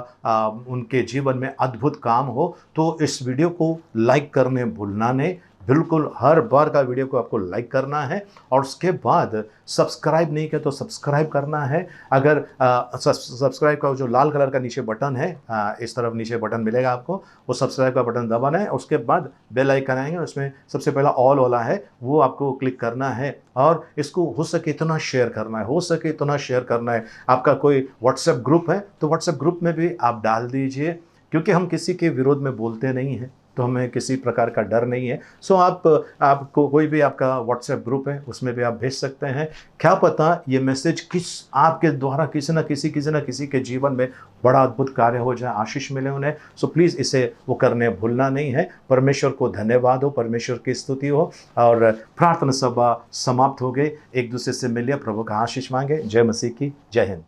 उनके जीवन में अद्भुत काम हो। तो इस वीडियो को लाइक करने भूलना नहीं, बिल्कुल हर बार का वीडियो को आपको लाइक करना है। और उसके बाद सब्सक्राइब नहीं किया तो सब्सक्राइब करना है। अगर सब्सक्राइब का जो लाल कलर का नीचे बटन है, इस तरफ नीचे बटन मिलेगा आपको, वो सब्सक्राइब का बटन दबाना है। उसके बाद बेल आइकन आएंगे, उसमें सबसे पहला ऑल वाला है, वो आपको क्लिक करना है। और इसको हो सके इतना शेयर करना है, हो सके इतना शेयर करना है। आपका कोई व्हाट्सएप ग्रुप है तो व्हाट्सएप ग्रुप में भी आप डाल दीजिए, क्योंकि हम किसी के विरोध में बोलते नहीं हैं, तो हमें किसी प्रकार का डर नहीं है। सो आपको कोई भी आपका व्हाट्सएप ग्रुप है, उसमें भी आप भेज सकते हैं। क्या पता ये मैसेज आपके द्वारा किसी न किसी के जीवन में बड़ा अद्भुत कार्य हो जाए, आशीष मिले उन्हें। सो प्लीज़ इसे वो करने भूलना नहीं है। परमेश्वर को धन्यवाद हो, परमेश्वर की स्तुति हो। और प्रार्थना सभा समाप्त हो गई। एक दूसरे से मिलिए, प्रभु का आशीष मांगे। जय मसीह की, जय हिंद।